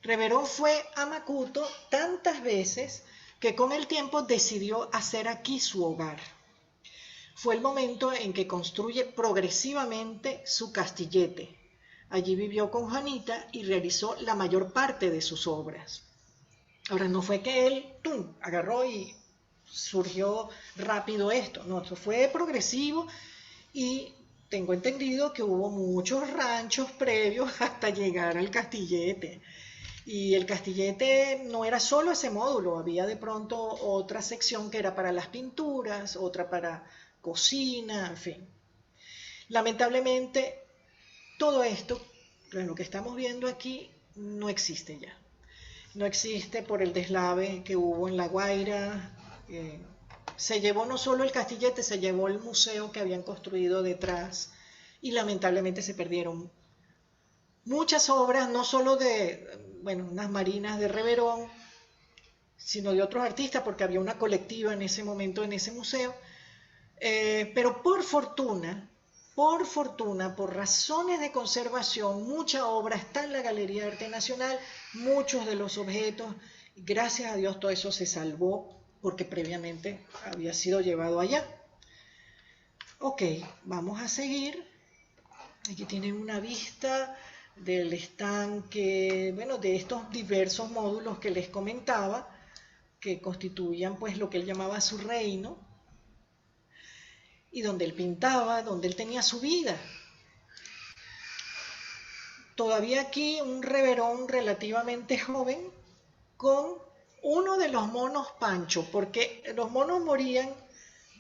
Reverón fue a Macuto tantas veces que con el tiempo decidió hacer aquí su hogar. Fue el momento en que construye progresivamente su castillete. Allí vivió con Juanita y realizó la mayor parte de sus obras. Ahora, no fue que él agarró y surgió rápido esto, no, esto fue progresivo y tengo entendido que hubo muchos ranchos previos hasta llegar al castillete. Y el castillete no era solo ese módulo, había de pronto otra sección que era para las pinturas, otra para cocina, en fin. Lamentablemente, todo esto, lo que estamos viendo aquí, no existe ya. No existe por el deslave que hubo en La Guaira. Se llevó no solo el castillete, se llevó el museo que habían construido detrás y lamentablemente se perdieron muchas obras, no solo de, bueno, unas marinas de Reverón, sino de otros artistas, porque había una colectiva en ese momento en ese museo. Pero por fortuna, por razones de conservación, mucha obra está en la Galería de Arte Nacional, muchos de los objetos, gracias a Dios todo eso se salvó porque previamente había sido llevado allá. Ok, vamos a seguir. Aquí tienen una vista del estanque, bueno, de estos diversos módulos que les comentaba, que constituían pues lo que él llamaba su reino, y donde él pintaba, donde él tenía su vida. Todavía aquí un Reverón relativamente joven con uno de los monos Pancho, porque los monos morían,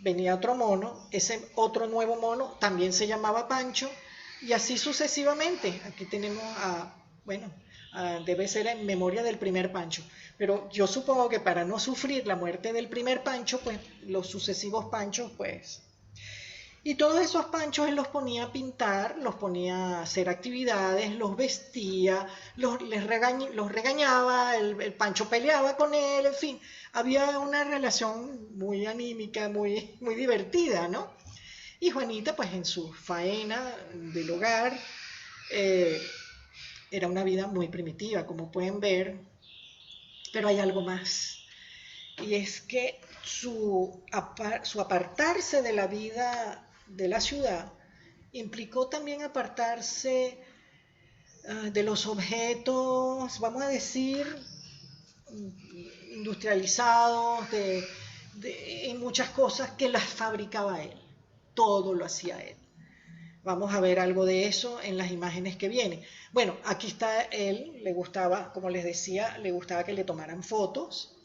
venía otro mono, ese otro nuevo mono también se llamaba Pancho, y así sucesivamente. Aquí tenemos debe ser en memoria del primer Pancho, pero yo supongo que para no sufrir la muerte del primer Pancho, pues los sucesivos Panchos, pues... Y todos esos Panchos él los ponía a pintar, los ponía a hacer actividades, los vestía, los regañaba, el Pancho peleaba con él, en fin, había una relación muy anímica, muy, muy divertida, ¿no? Y Juanita, pues en su faena del hogar, era una vida muy primitiva, como pueden ver, pero hay algo más. Y es que su apartarse de la vida de la ciudad implicó también apartarse de los objetos, vamos a decir, industrializados, en muchas cosas que las fabricaba él. Todo lo hacía él. Vamos a ver algo de eso en las imágenes que vienen. Bueno, aquí está él, le gustaba, como les decía, le gustaba que le tomaran fotos.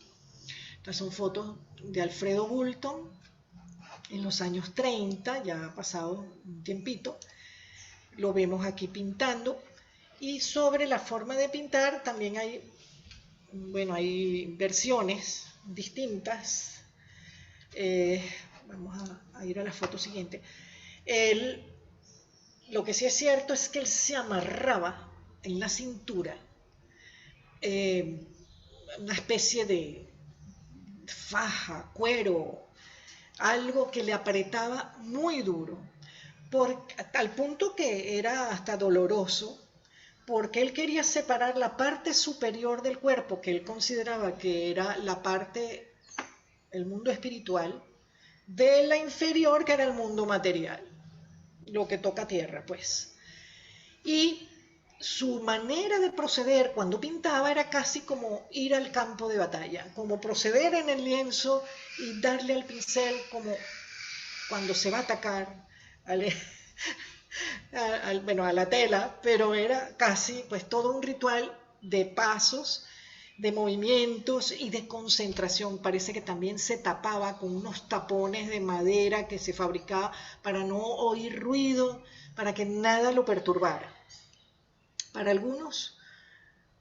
Estas son fotos de Alfredo Bulton en los años 30, ya ha pasado un tiempito. Lo vemos aquí pintando. Y sobre la forma de pintar también hay, bueno, hay versiones distintas. Vamos a ir a la foto siguiente. Lo que sí es cierto es que él se amarraba en la cintura una especie de faja, cuero, algo que le apretaba muy duro, al punto que era hasta doloroso, porque él quería separar la parte superior del cuerpo, que él consideraba que era la parte, el mundo espiritual, de la inferior, que era el mundo material, lo que toca tierra, pues. Y su manera de proceder cuando pintaba era casi como ir al campo de batalla, como proceder en el lienzo y darle al pincel como cuando se va a atacar a la tela, pero era casi pues todo un ritual de pasos de movimientos y de concentración. Parece que también se tapaba con unos tapones de madera que se fabricaba para no oír ruido, para que nada lo perturbara. Para algunos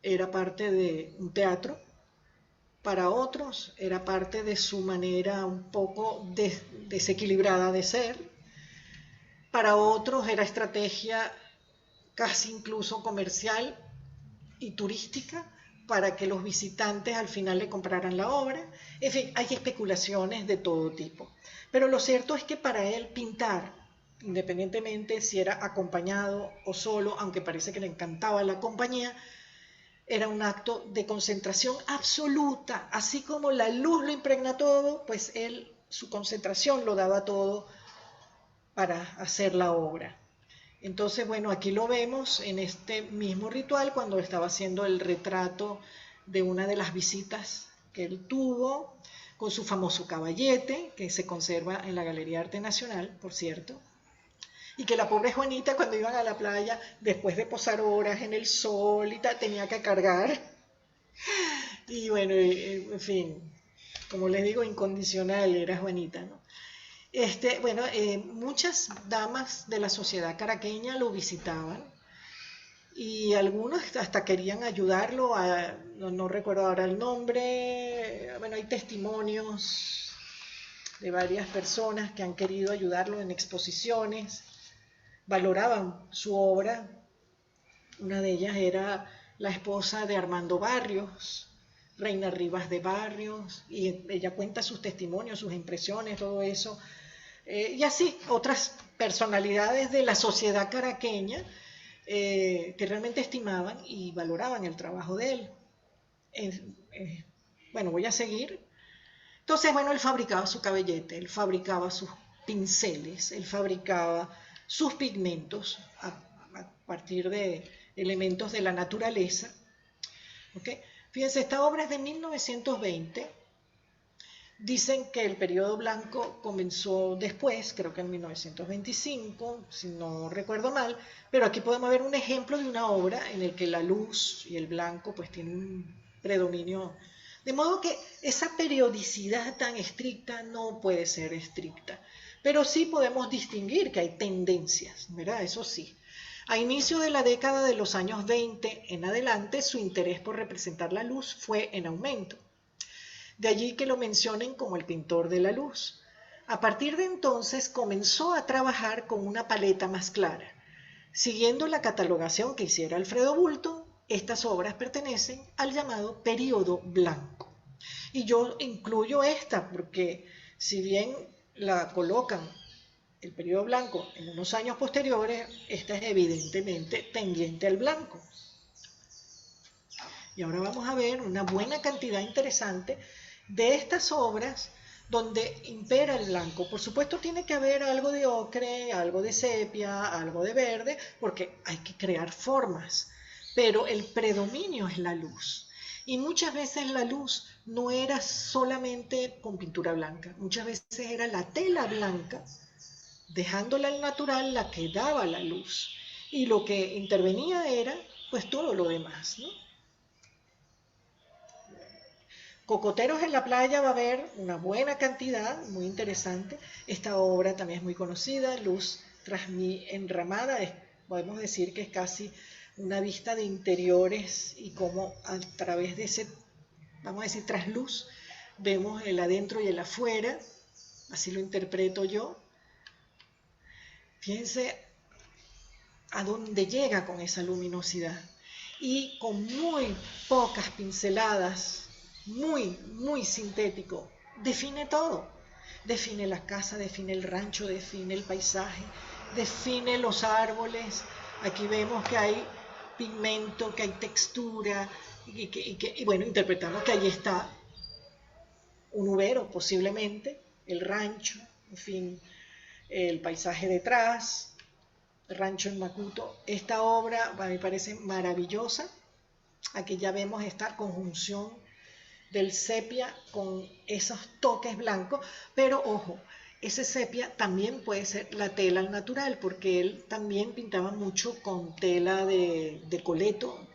era parte de un teatro, para otros era parte de su manera un poco desequilibrada de ser, para otros era estrategia casi incluso comercial y turística para que los visitantes al final le compraran la obra. En fin, hay especulaciones de todo tipo. Pero lo cierto es que para él pintar, independientemente si era acompañado o solo, aunque parece que le encantaba la compañía, era un acto de concentración absoluta. Así como la luz lo impregna todo, pues él, su concentración lo daba todo para hacer la obra. Entonces, bueno, aquí lo vemos en este mismo ritual cuando estaba haciendo el retrato de una de las visitas que él tuvo, con su famoso caballete, que se conserva en la Galería de Arte Nacional, por cierto, y que la pobre Juanita, cuando iban a la playa, después de posar horas en el sol y tal, tenía que cargar. Y bueno, en fin, como les digo, incondicional era Juanita, ¿no? Bueno, muchas damas de la sociedad caraqueña lo visitaban y algunos hasta querían ayudarlo, no recuerdo ahora el nombre. Bueno, hay testimonios de varias personas que han querido ayudarlo en exposiciones, valoraban su obra. Una de ellas era la esposa de Armando Barrios, Reina Rivas de Barrios, y ella cuenta sus testimonios, sus impresiones, todo eso. Y así, otras personalidades de la sociedad caraqueña que realmente estimaban y valoraban el trabajo de él. Bueno, voy a seguir. Entonces, bueno, él fabricaba su cabellete, él fabricaba sus pinceles, él fabricaba sus pigmentos a partir de elementos de la naturaleza. ¿Okay? Fíjense, esta obra es de 1920. Dicen que el periodo blanco comenzó después, creo que en 1925, si no recuerdo mal, pero aquí podemos ver un ejemplo de una obra en el que la luz y el blanco pues tienen un predominio, de modo que esa periodicidad tan estricta no puede ser estricta, pero sí podemos distinguir que hay tendencias, ¿verdad? Eso sí. A inicio de la década de los años 20 en adelante, su interés por representar la luz fue en aumento. De allí que lo mencionen como el pintor de la luz. A partir de entonces comenzó a trabajar con una paleta más clara. Siguiendo la catalogación que hiciera Alfredo Bulto, estas obras pertenecen al llamado período blanco. Y yo incluyo esta porque si bien la colocan el período blanco en unos años posteriores, esta es evidentemente tendiente al blanco. Y ahora vamos a ver una buena cantidad interesante de estas obras donde impera el blanco. Por supuesto tiene que haber algo de ocre, algo de sepia, algo de verde, porque hay que crear formas, pero el predominio es la luz. Y muchas veces la luz no era solamente con pintura blanca, muchas veces era la tela blanca, dejándola al natural, la que daba la luz. Y lo que intervenía era pues todo lo demás, ¿no? Cocoteros en la playa va a haber una buena cantidad, muy interesante. Esta obra también es muy conocida, Luz tras mi enramada. Podemos decir que es casi una vista de interiores y cómo a través de ese, vamos a decir, trasluz, vemos el adentro y el afuera. Así lo interpreto yo. Fíjense a dónde llega con esa luminosidad. Y con muy pocas pinceladas, muy sintético, define todo. Define la casa, define el rancho, define el paisaje, define los árboles. Aquí vemos que hay pigmento, que hay textura, y bueno, interpretamos que allí está un ubero posiblemente, el rancho, en fin, el paisaje detrás, el rancho en Macuto. Esta obra a mí me parece maravillosa. Aquí ya vemos esta conjunción del sepia con esos toques blancos, pero ojo, ese sepia también puede ser la tela al natural, porque él también pintaba mucho con tela de coleto,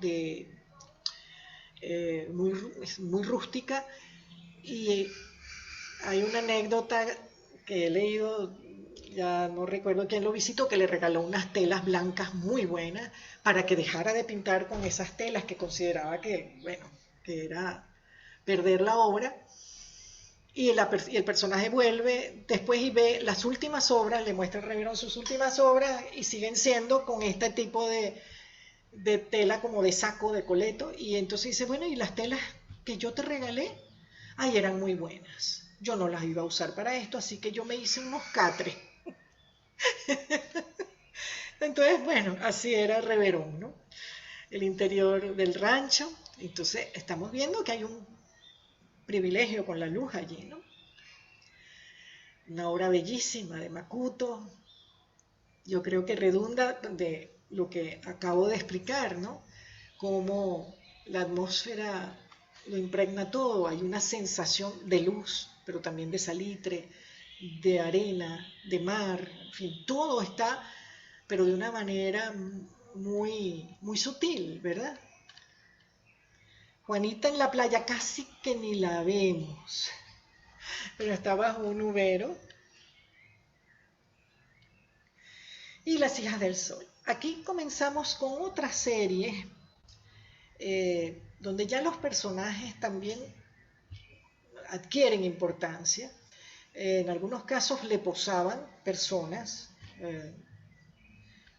es muy rústica, y hay una anécdota que he leído, ya no recuerdo quién lo visitó, que le regaló unas telas blancas muy buenas para que dejara de pintar con esas telas que consideraba que, bueno, que era perder la obra. Y el personaje vuelve después y ve las últimas obras, le muestra al Reverón sus últimas obras y siguen siendo con este tipo de tela como de saco, de coleto. Y entonces dice, bueno, ¿y las telas que yo te regalé? Ay, eran muy buenas. Yo no las iba a usar para esto, así que yo me hice unos catres. Entonces, bueno, así era Reverón, ¿no? El interior del rancho. Entonces, estamos viendo que hay un privilegio con la luz allí, ¿no? Una obra bellísima de Makuto. Yo creo que redunda de lo que acabo de explicar, ¿no? Cómo la atmósfera lo impregna todo. Hay una sensación de luz, pero también de salitre, de arena, de mar, en fin, todo está, pero de una manera muy, muy sutil, ¿verdad? Juanita en la playa casi que ni la vemos, pero está bajo un nubero. Y Las hijas del sol. Aquí comenzamos con otra serie donde ya los personajes también adquieren importancia. En algunos casos le posaban personas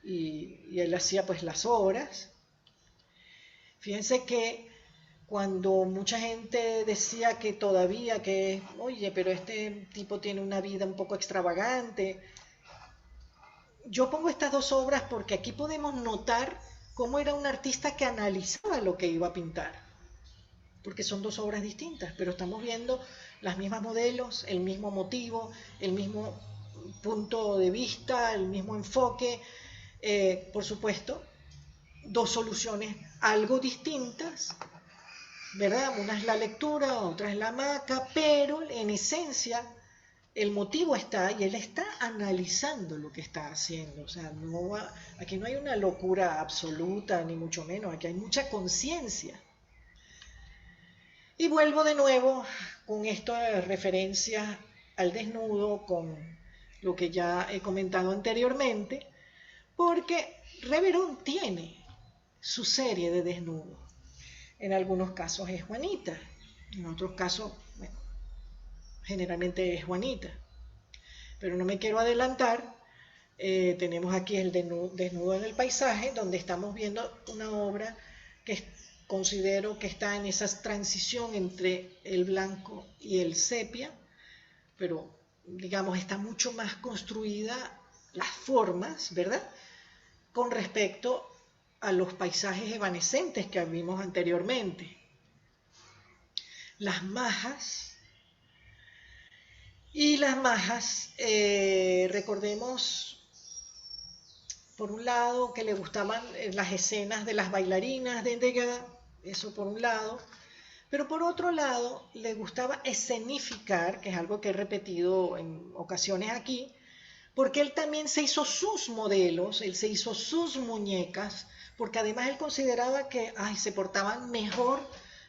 y él hacía pues las obras. Fíjense que cuando mucha gente decía que todavía que, oye, pero este tipo tiene una vida un poco extravagante, yo pongo estas dos obras porque aquí podemos notar cómo era un artista que analizaba lo que iba a pintar, porque son dos obras distintas, pero estamos viendo las mismas modelos, el mismo motivo, el mismo punto de vista, el mismo enfoque, por supuesto, dos soluciones algo distintas, ¿verdad? Una es la lectura, otra es la hamaca, pero en esencia el motivo está y él está analizando lo que está haciendo. O sea, aquí no hay una locura absoluta, ni mucho menos, aquí hay mucha conciencia. Y vuelvo de nuevo con estas referencias al desnudo, con lo que ya he comentado anteriormente, porque Reverón tiene su serie de desnudos. En algunos casos es Juanita, en otros casos, bueno, generalmente es Juanita. Pero no me quiero adelantar. Tenemos aquí el desnudo en el paisaje, donde estamos viendo una obra que considero que está en esa transición entre el blanco y el sepia, pero digamos está mucho más construida las formas, ¿verdad? Con respecto a los paisajes evanescentes que vimos anteriormente. Las majas. Y las majas, recordemos, por un lado, que le gustaban las escenas de las bailarinas de Degas, eso por un lado, pero por otro lado, le gustaba escenificar, que es algo que he repetido en ocasiones aquí, porque él también se hizo sus modelos, él se hizo sus muñecas, porque además él consideraba que se portaban mejor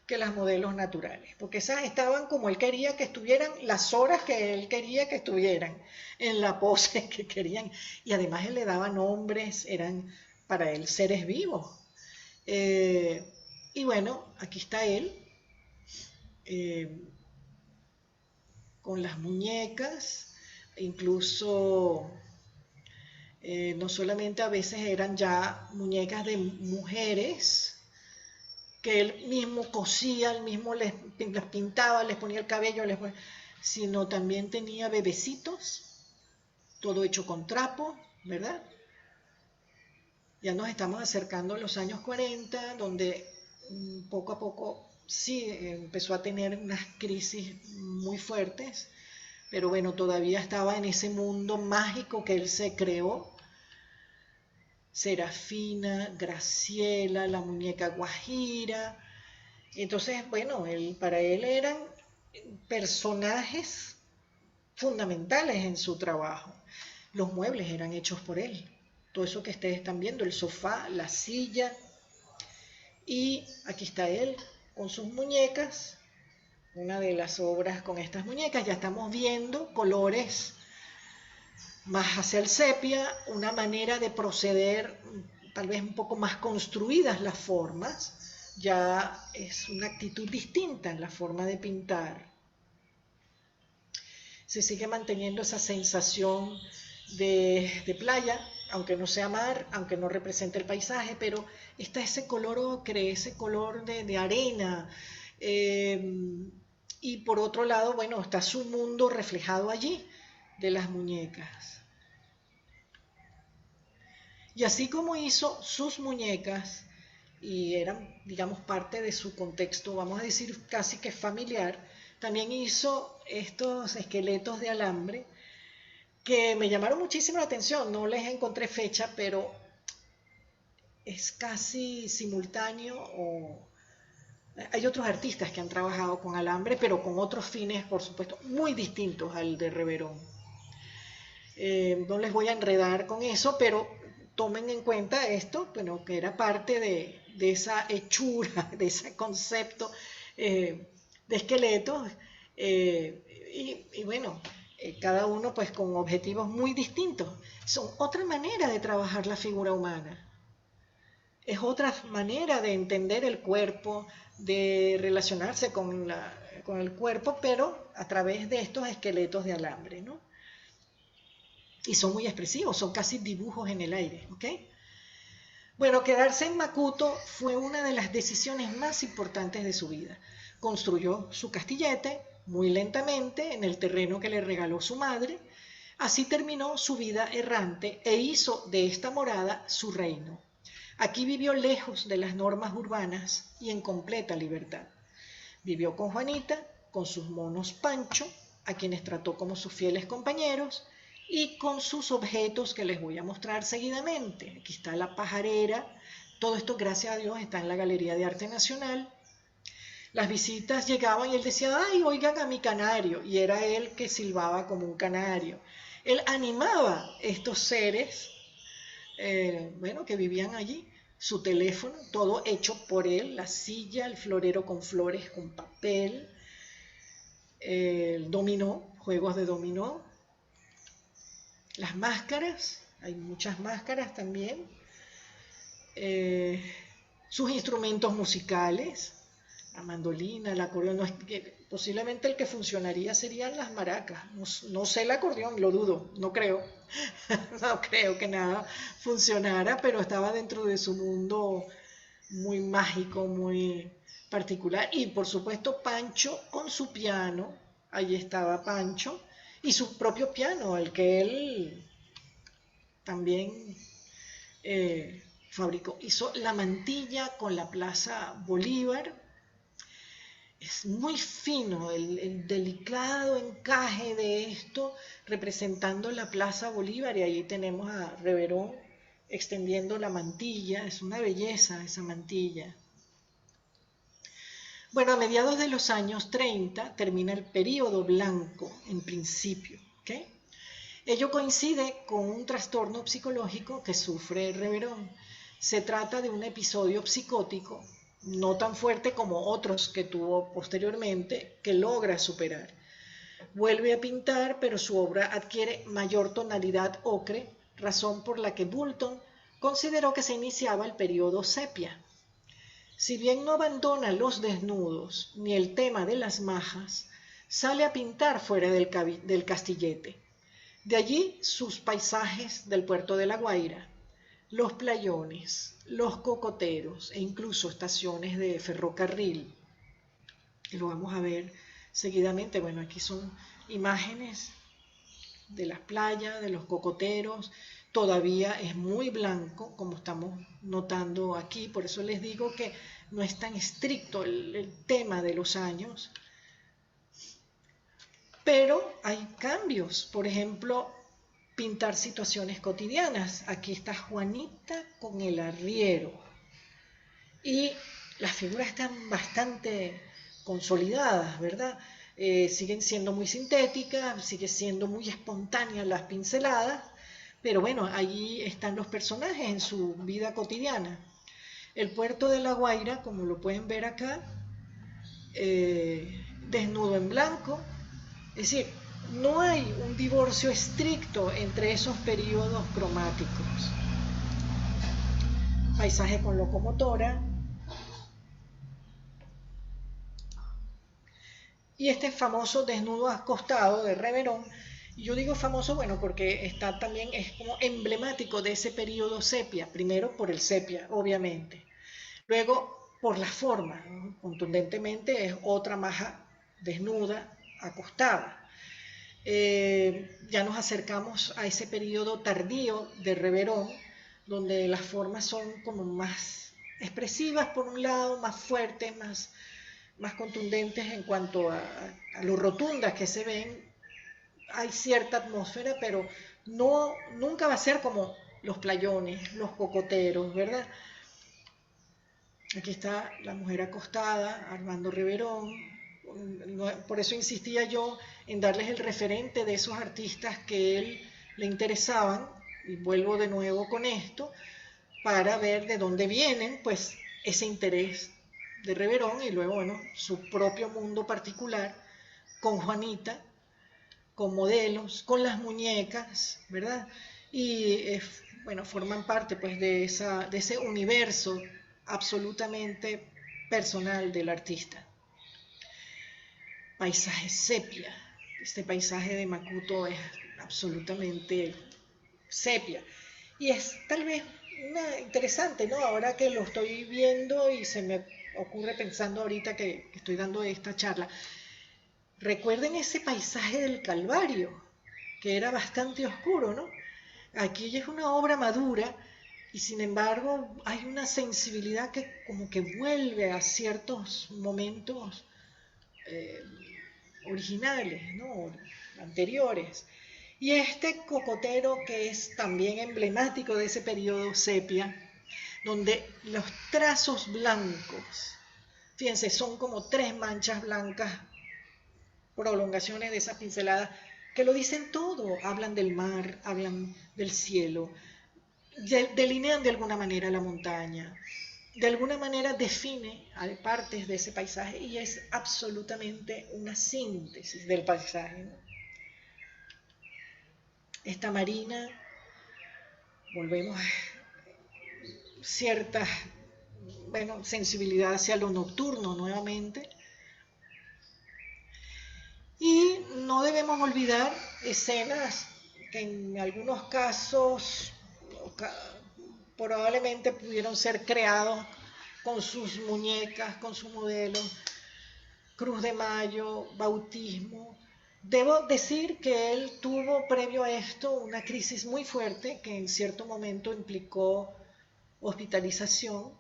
que las modelos naturales, porque esas estaban como él quería que estuvieran, las horas que él quería que estuvieran, en la pose que querían, y además él le daba nombres, eran para él seres vivos. Y bueno, aquí está él, con las muñecas, incluso no solamente a veces eran ya muñecas de mujeres, que él mismo cosía, él mismo les pintaba, les ponía el cabello, sino también tenía bebecitos, todo hecho con trapo, ¿verdad? Ya nos estamos acercando a los años 40, donde poco a poco sí empezó a tener unas crisis muy fuertes, pero bueno, todavía estaba en ese mundo mágico que él se creó. Serafina, Graciela, la muñeca Guajira. Entonces, bueno, para él eran personajes fundamentales en su trabajo. Los muebles eran hechos por él. Todo eso que ustedes están viendo, el sofá, la silla. Y aquí está él con sus muñecas, una de las obras con estas muñecas. Ya estamos viendo colores más hacia el sepia, una manera de proceder tal vez un poco más construidas las formas, ya es una actitud distinta en la forma de pintar. Se sigue manteniendo esa sensación de playa, aunque no sea mar, aunque no represente el paisaje, pero está ese color ocre, ese color de arena. Y por otro lado, bueno, está su mundo reflejado allí, de las muñecas. Y así como hizo sus muñecas, y eran, digamos, parte de su contexto, vamos a decir casi que familiar, también hizo estos esqueletos de alambre que me llamaron muchísimo la atención. No les encontré fecha, pero es casi simultáneo. Hay otros artistas que han trabajado con alambre, pero con otros fines, por supuesto, muy distintos al de Reverón. No les voy a enredar con eso, pero tomen en cuenta esto, bueno, que era parte de esa hechura, de ese concepto de esqueletos. Y bueno, cada uno pues con objetivos muy distintos. Son otra manera de trabajar la figura humana. Es otra manera de entender el cuerpo, de relacionarse con el cuerpo, pero a través de estos esqueletos de alambre, ¿no? Y son muy expresivos, son casi dibujos en el aire, ¿ok? Bueno, quedarse en Macuto fue una de las decisiones más importantes de su vida. Construyó su castillete muy lentamente en el terreno que le regaló su madre. Así terminó su vida errante e hizo de esta morada su reino. Aquí vivió lejos de las normas urbanas y en completa libertad. Vivió con Juanita, con sus monos Pancho, a quienes trató como sus fieles compañeros, y con sus objetos que les voy a mostrar seguidamente. Aquí está la pajarera. Todo esto, gracias a Dios, está en la Galería de Arte Nacional. Las visitas llegaban y él decía, ay, oigan a mi canario, y era él que silbaba como un canario. Él animaba estos seres, bueno, que vivían allí. Su teléfono, todo hecho por él, la silla, el florero con flores, con papel, el dominó, juegos de dominó, las máscaras, hay muchas máscaras también, sus instrumentos musicales, la mandolina, el acordeón, no, posiblemente el que funcionaría serían las maracas, no sé el acordeón, lo dudo, no creo, no creo que nada funcionara, pero estaba dentro de su mundo muy mágico, muy particular. Y por supuesto Pancho con su piano, allí estaba Pancho, y su propio piano, el que él también fabricó. Hizo la mantilla con la Plaza Bolívar. Es muy fino el delicado encaje de esto representando la Plaza Bolívar, y ahí tenemos a Reverón extendiendo la mantilla. Es una belleza esa mantilla. Bueno, a mediados de los años 30 termina el período blanco en principio, ¿ok? Ello coincide con un trastorno psicológico que sufre Reverón. Se trata de un episodio psicótico, no tan fuerte como otros que tuvo posteriormente, que logra superar. Vuelve a pintar, pero su obra adquiere mayor tonalidad ocre, razón por la que Boulton consideró que se iniciaba el período sepia. Si bien no abandona los desnudos ni el tema de las majas, sale a pintar fuera del castillete. De allí sus paisajes del puerto de La Guaira, los playones, los cocoteros e incluso estaciones de ferrocarril. Lo vamos a ver seguidamente. Bueno, aquí son imágenes de las playas, de los cocoteros. Todavía es muy blanco, como estamos notando aquí, por eso les digo que no es tan estricto el tema de los años, pero hay cambios. Por ejemplo, pintar situaciones cotidianas. Aquí está Juanita con el arriero, y las figuras están bastante consolidadas, ¿verdad? Siguen siendo muy sintéticas, siguen siendo muy espontáneas las pinceladas, pero bueno, allí están los personajes en su vida cotidiana. El puerto de La Guaira, como lo pueden ver acá, desnudo en blanco. Es decir, no hay un divorcio estricto entre esos periodos cromáticos. Paisaje con locomotora. Y este famoso desnudo acostado de Reverón, y yo digo famoso, bueno, porque está también, es como emblemático de ese periodo sepia, primero por el sepia, obviamente, luego por la forma, ¿no? Contundentemente es otra maja desnuda, acostada. Ya nos acercamos a ese periodo tardío de Reverón, donde las formas son como más expresivas por un lado, más fuertes, más contundentes en cuanto a lo rotundas que se ven. Hay cierta atmósfera, pero no, nunca va a ser como los playones, los cocoteros, ¿verdad? Aquí está la mujer acostada, Armando Reverón. Por eso insistía yo en darles el referente de esos artistas que él le interesaban, y vuelvo de nuevo con esto, para ver de dónde vienen, pues, ese interés de Reverón y luego, bueno, su propio mundo particular con Juanita, con modelos, con las muñecas, ¿verdad? Y, bueno, forman parte, pues, de ese universo absolutamente personal del artista. Paisaje sepia. Este paisaje de Macuto es absolutamente sepia. Y es tal vez interesante, ¿no? Ahora que lo estoy viendo y se me ocurre pensando ahorita que estoy dando esta charla. Recuerden ese paisaje del Calvario, que era bastante oscuro, ¿no? Aquí es una obra madura y sin embargo hay una sensibilidad que como que vuelve a ciertos momentos originales, ¿no? Anteriores. Y este cocotero que es también emblemático de ese periodo sepia, donde los trazos blancos, fíjense, son como 3 manchas blancas, prolongaciones de esa pincelada, que lo dicen todo, hablan del mar, hablan del cielo, delinean de alguna manera la montaña, de alguna manera define partes de ese paisaje y es absolutamente una síntesis del paisaje, ¿no? Esta marina, volvemos a cierta, bueno, sensibilidad hacia lo nocturno nuevamente. Y no debemos olvidar escenas que en algunos casos probablemente pudieron ser creados con sus muñecas, con sus modelos, Cruz de Mayo, bautismo. Debo decir que él tuvo previo a esto una crisis muy fuerte que en cierto momento implicó hospitalización,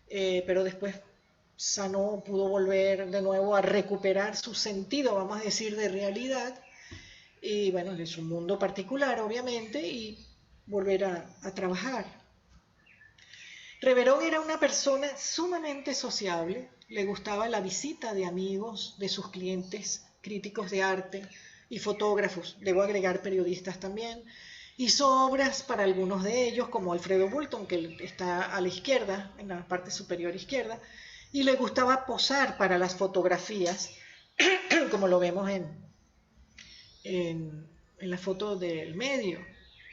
pero después sanó, pudo volver de nuevo a recuperar su sentido, vamos a decir, de realidad, y bueno, de su mundo particular, obviamente, y volver a trabajar. Reverón era una persona sumamente sociable, le gustaba la visita de amigos, de sus clientes, críticos de arte y fotógrafos, debo agregar periodistas también. Hizo obras para algunos de ellos, como Alfredo Bulton, que está a la izquierda, en la parte superior izquierda, y le gustaba posar para las fotografías, como lo vemos en la foto del medio.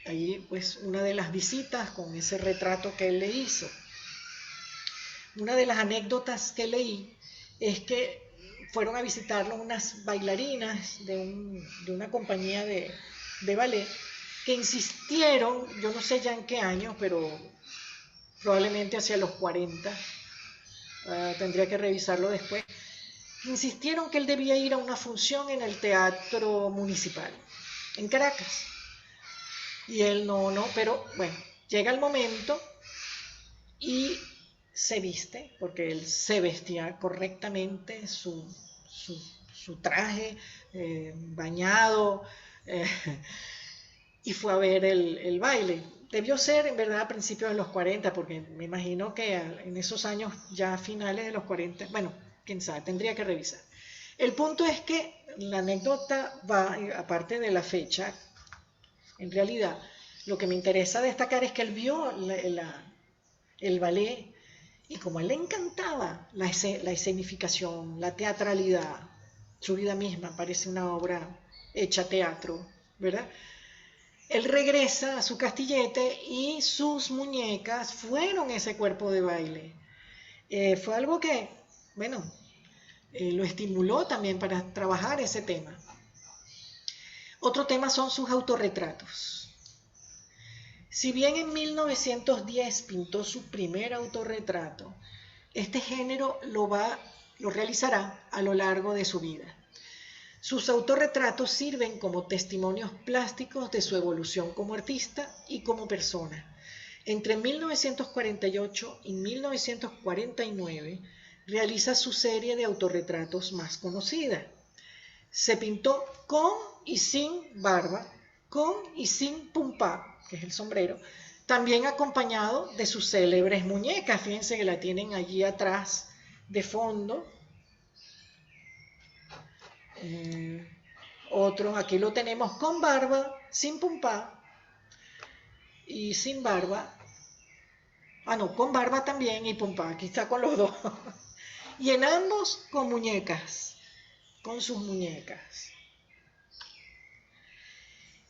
Ahí pues una de las visitas con ese retrato que él le hizo. Una de las anécdotas que leí es que fueron a visitarlo unas bailarinas de una compañía de ballet que insistieron, yo no sé ya en qué año, pero probablemente hacia los 40, tendría que revisarlo después, insistieron que él debía ir a una función en el Teatro Municipal, en Caracas. Y él no, pero bueno, llega el momento y se viste, porque él se vestía correctamente, su traje bañado, y fue a ver el baile. Debió ser en verdad a principios de los 40, porque me imagino que en esos años ya finales de los 40, bueno, quién sabe, tendría que revisar. El punto es que la anécdota va, aparte de la fecha, en realidad, lo que me interesa destacar es que él vio el ballet Y como a él le encantaba la escenificación, la teatralidad, su vida misma parece una obra hecha teatro, ¿verdad? Él regresa a su castillete y sus muñecas fueron ese cuerpo de baile. Fue algo que, bueno, lo estimuló también para trabajar ese tema. Otro tema son sus autorretratos. Si bien en 1910 pintó su primer autorretrato, este género lo realizará a lo largo de su vida. Sus autorretratos sirven como testimonios plásticos de su evolución como artista y como persona. Entre 1948 y 1949 realiza su serie de autorretratos más conocida. Se pintó con y sin barba, con y sin pumpá, que es el sombrero, también acompañado de sus célebres muñecas. Fíjense que la tienen allí atrás de fondo. Otro, aquí lo tenemos con barba, sin pumpá y sin barba. Ah, no, con barba también y pumpá, aquí está con los dos. Y en ambos con muñecas, con sus muñecas.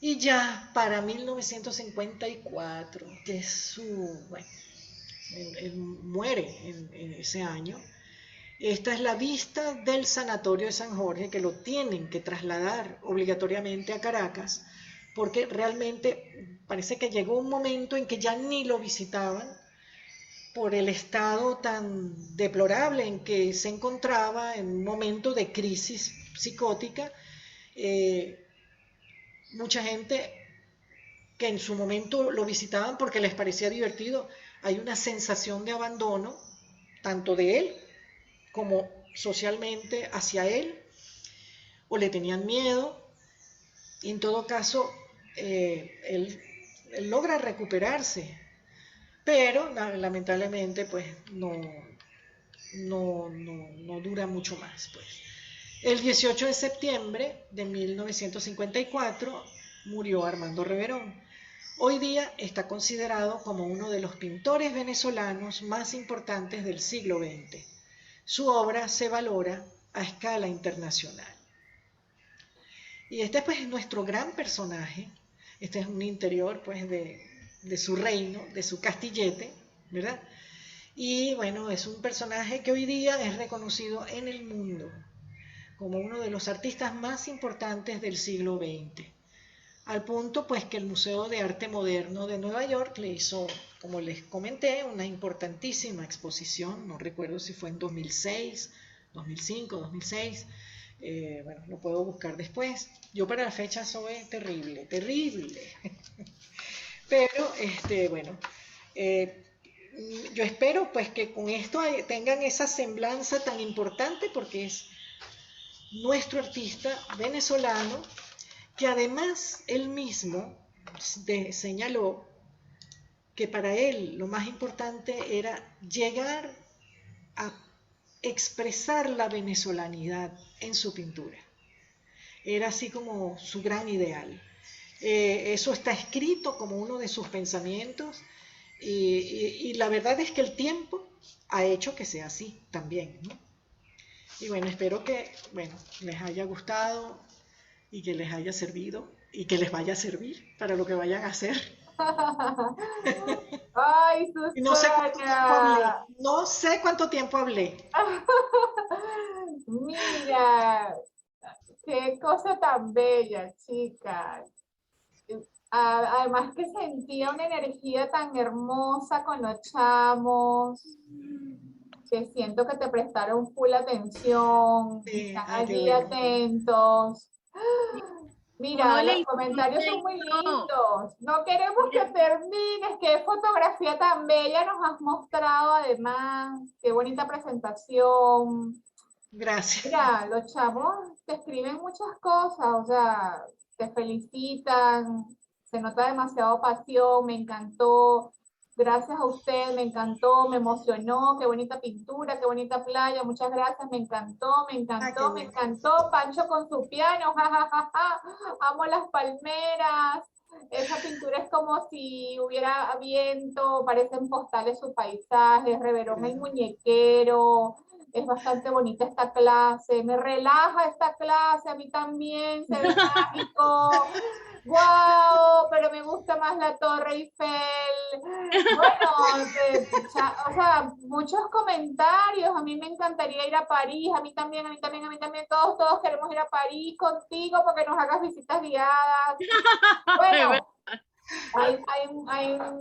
Y ya para 1954, que es su, bueno, él muere en ese año, esta es la vista del sanatorio de San Jorge, que lo tienen que trasladar obligatoriamente a Caracas, porque realmente parece que llegó un momento en que ya ni lo visitaban por el estado tan deplorable en que se encontraba en un momento de crisis psicótica. Mucha gente que en su momento lo visitaban porque les parecía divertido, hay una sensación de abandono, tanto de él como socialmente hacia él, o le tenían miedo, y en todo caso él logra recuperarse, pero lamentablemente pues no dura mucho más. Pues. El 18 de septiembre de 1954 murió Armando Reverón. Hoy día está considerado como uno de los pintores venezolanos más importantes del siglo XX. Su obra se valora a escala internacional. Y este pues es nuestro gran personaje. Este es un interior pues de su reino, de su castillete, ¿verdad? Y bueno, es un personaje que hoy día es reconocido en el mundo como uno de los artistas más importantes del siglo XX. Al punto pues que el Museo de Arte Moderno de Nueva York le hizo, como les comenté, una importantísima exposición, no recuerdo si fue en 2006, 2005, 2006, bueno, lo puedo buscar después. Yo para la fecha soy terrible, terrible. Pero, bueno, yo espero pues que con esto tengan esa semblanza tan importante porque es nuestro artista venezolano, que además él mismo señaló que para él lo más importante era llegar a expresar la venezolanidad en su pintura. Era así como su gran ideal. Eso está escrito como uno de sus pensamientos y la verdad es que el tiempo ha hecho que sea así también, ¿no? Y bueno, espero que les haya gustado y que les haya servido y que les vaya a servir para lo que vayan a hacer. Ay, Y no sé cuánto tiempo hablé. Susana. No sé cuánto tiempo hablé. Mira, qué cosa tan bella, chicas. Además que sentía una energía tan hermosa con los chamos, que siento que te prestaron full atención, Sí, están qué allí bueno. atentos. Uno Mira, le los comentarios insiste son y muy no. lindos. No queremos que termines. Qué fotografía tan bella nos has mostrado además. Qué bonita presentación. Gracias. Mira, los chavos te escriben muchas cosas, o sea, te felicitan, se nota demasiado pasión, me encantó, gracias a usted, me encantó, me emocionó, qué bonita pintura, qué bonita playa, muchas gracias, me encantó, me Qué encantó, me bueno. encantó, Pancho con su piano, jajajaja, amo las palmeras, Esa pintura es como si hubiera viento, parecen postales sus paisajes, Reverón el muñequero, es bastante bonita esta clase, me relaja esta clase, a mí también, se ve mágico, wow, pero me gusta más la Torre Eiffel. Bueno, o sea, muchos comentarios, a mí me encantaría ir a París, a mí también, a mí también, a mí también, todos queremos ir a París contigo porque nos hagas visitas guiadas. Bueno,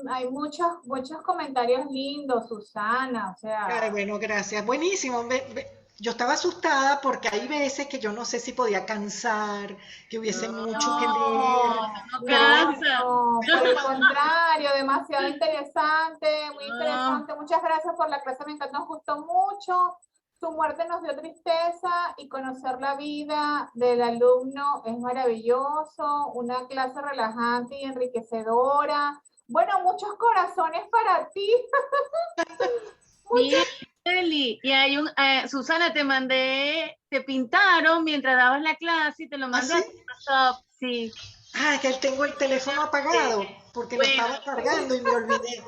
hay muchos comentarios lindos, Susana, o Ay, sea, bueno, gracias. Buenísimo. Yo estaba asustada porque hay veces que yo no sé si podía cansar, que hubiese mucho que leer, no, No pero bueno, cansa. no, por el contrario, demasiado interesante, muy No. interesante. Muchas gracias por la clase, me encantó, nos gustó mucho. Su muerte nos dio tristeza y conocer la vida del alumno es maravilloso, una clase relajante y enriquecedora. Bueno, muchos corazones para ti. Mira, Eli, y hay Susana, te mandé, te pintaron mientras dabas la clase y te lo mandé así. a tu WhatsApp, sí. Ah, que tengo el teléfono apagado porque lo Bueno, estaba cargando y me olvidé.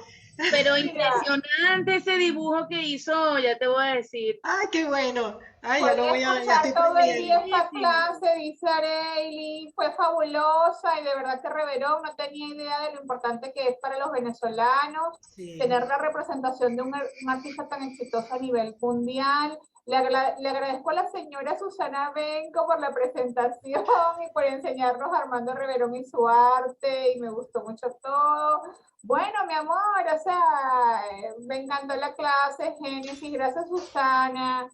pero Mira, impresionante ese dibujo que hizo, ya te voy a decir. Ay, qué bueno. Ay, ya lo podría voy a, ya escuchar estoy todo el día pendiente. esta Bellísimo. clase, dice Arely, fue fabulosa y de verdad que Reverón no tenía idea de lo importante que es para los venezolanos Sí. tener la representación de un artista tan exitoso a nivel mundial. Le agradezco a la señora Susana Benco por la presentación y por enseñarnos a Armando Reverón y su arte, y me gustó mucho todo. Bueno, mi amor, o sea, me encantó la clase, Génesis, gracias Susana.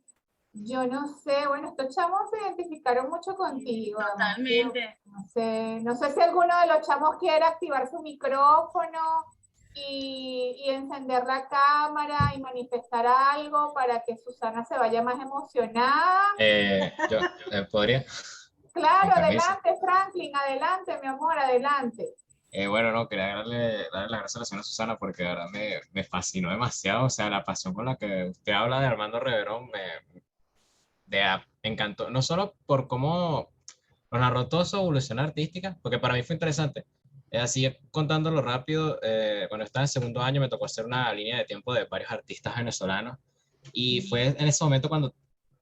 Yo no sé, bueno, estos chamos se identificaron mucho contigo, además que Totalmente. no sé si alguno de los chamos quiere activar su micrófono y encender la cámara y manifestar algo para que Susana se vaya más emocionada. Yo podría, con Claro, permiso. adelante, Franklin, adelante, mi amor, adelante. Bueno, no, quería darle las gracias a la señora Susana porque de verdad me fascinó demasiado. O sea, la pasión con la que usted habla de Armando Reverón me encantó. No solo por cómo nos narró toda su evolución artística, porque para mí fue interesante. Así contándolo rápido, cuando estaba en segundo año me tocó hacer una línea de tiempo de varios artistas venezolanos y fue en ese momento cuando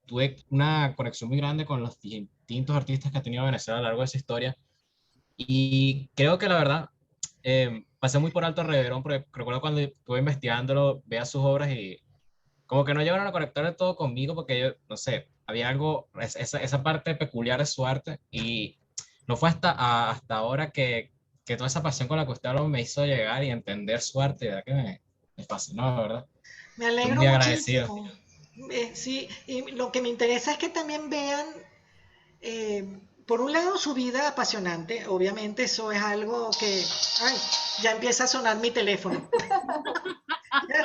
tuve una conexión muy grande con los distintos artistas que ha tenido Venezuela a lo largo de su historia. Y creo que la verdad, pasé muy por alto a Reverón, porque recuerdo cuando estuve investigándolo, veía sus obras y como que no llegaron a conectar de todo conmigo, porque yo, no sé, había algo, esa parte peculiar de su arte, y no fue hasta ahora que toda esa pasión con la que usted habló me hizo llegar y entender su arte, de verdad que me fascinó, la verdad. Me Estoy alegro muy agradecido. muchísimo. Sí, y lo que me interesa es que también vean, por un lado, su vida apasionante. Obviamente eso es algo que... Ay, ya empieza a sonar mi teléfono.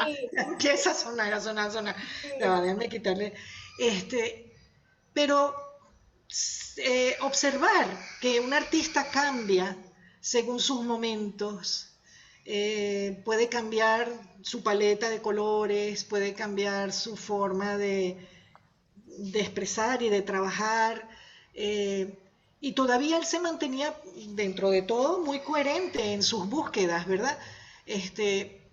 Sí, Ya empieza a sonar, a sonar, a sonar. Ya va, sí. déjame quitarle. Pero observar que un artista cambia según sus momentos, puede cambiar su paleta de colores, puede cambiar su forma de expresar y de trabajar. Y todavía él se mantenía, dentro de todo, muy coherente en sus búsquedas, ¿verdad? Este,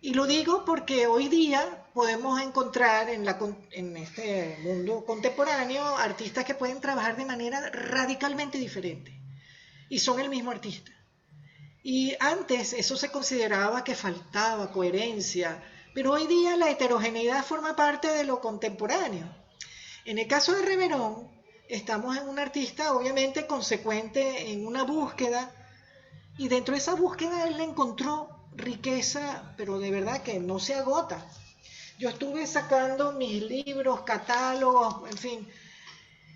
y lo digo porque hoy día podemos encontrar en este mundo contemporáneo artistas que pueden trabajar de manera radicalmente diferente y son el mismo artista. Y antes eso se consideraba que faltaba coherencia, pero hoy día la heterogeneidad forma parte de lo contemporáneo. En el caso de Reverón, estamos en un artista obviamente consecuente en una búsqueda, y dentro de esa búsqueda él encontró riqueza, pero de verdad que no se agota. Yo estuve sacando mis libros, catálogos, en fin,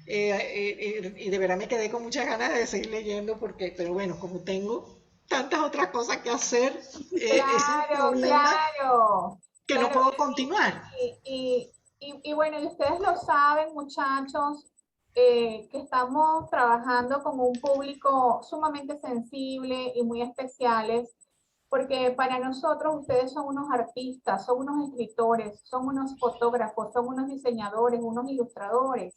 y de verdad me quedé con muchas ganas de seguir leyendo, pero bueno, como tengo tantas otras cosas que hacer, ese es el Claro, problema, claro, que no claro. puedo continuar. Y bueno, y ustedes lo saben, muchachos, que estamos trabajando con un público sumamente sensible y muy especiales, porque para nosotros ustedes son unos artistas, son unos escritores, son unos fotógrafos, son unos diseñadores, unos ilustradores.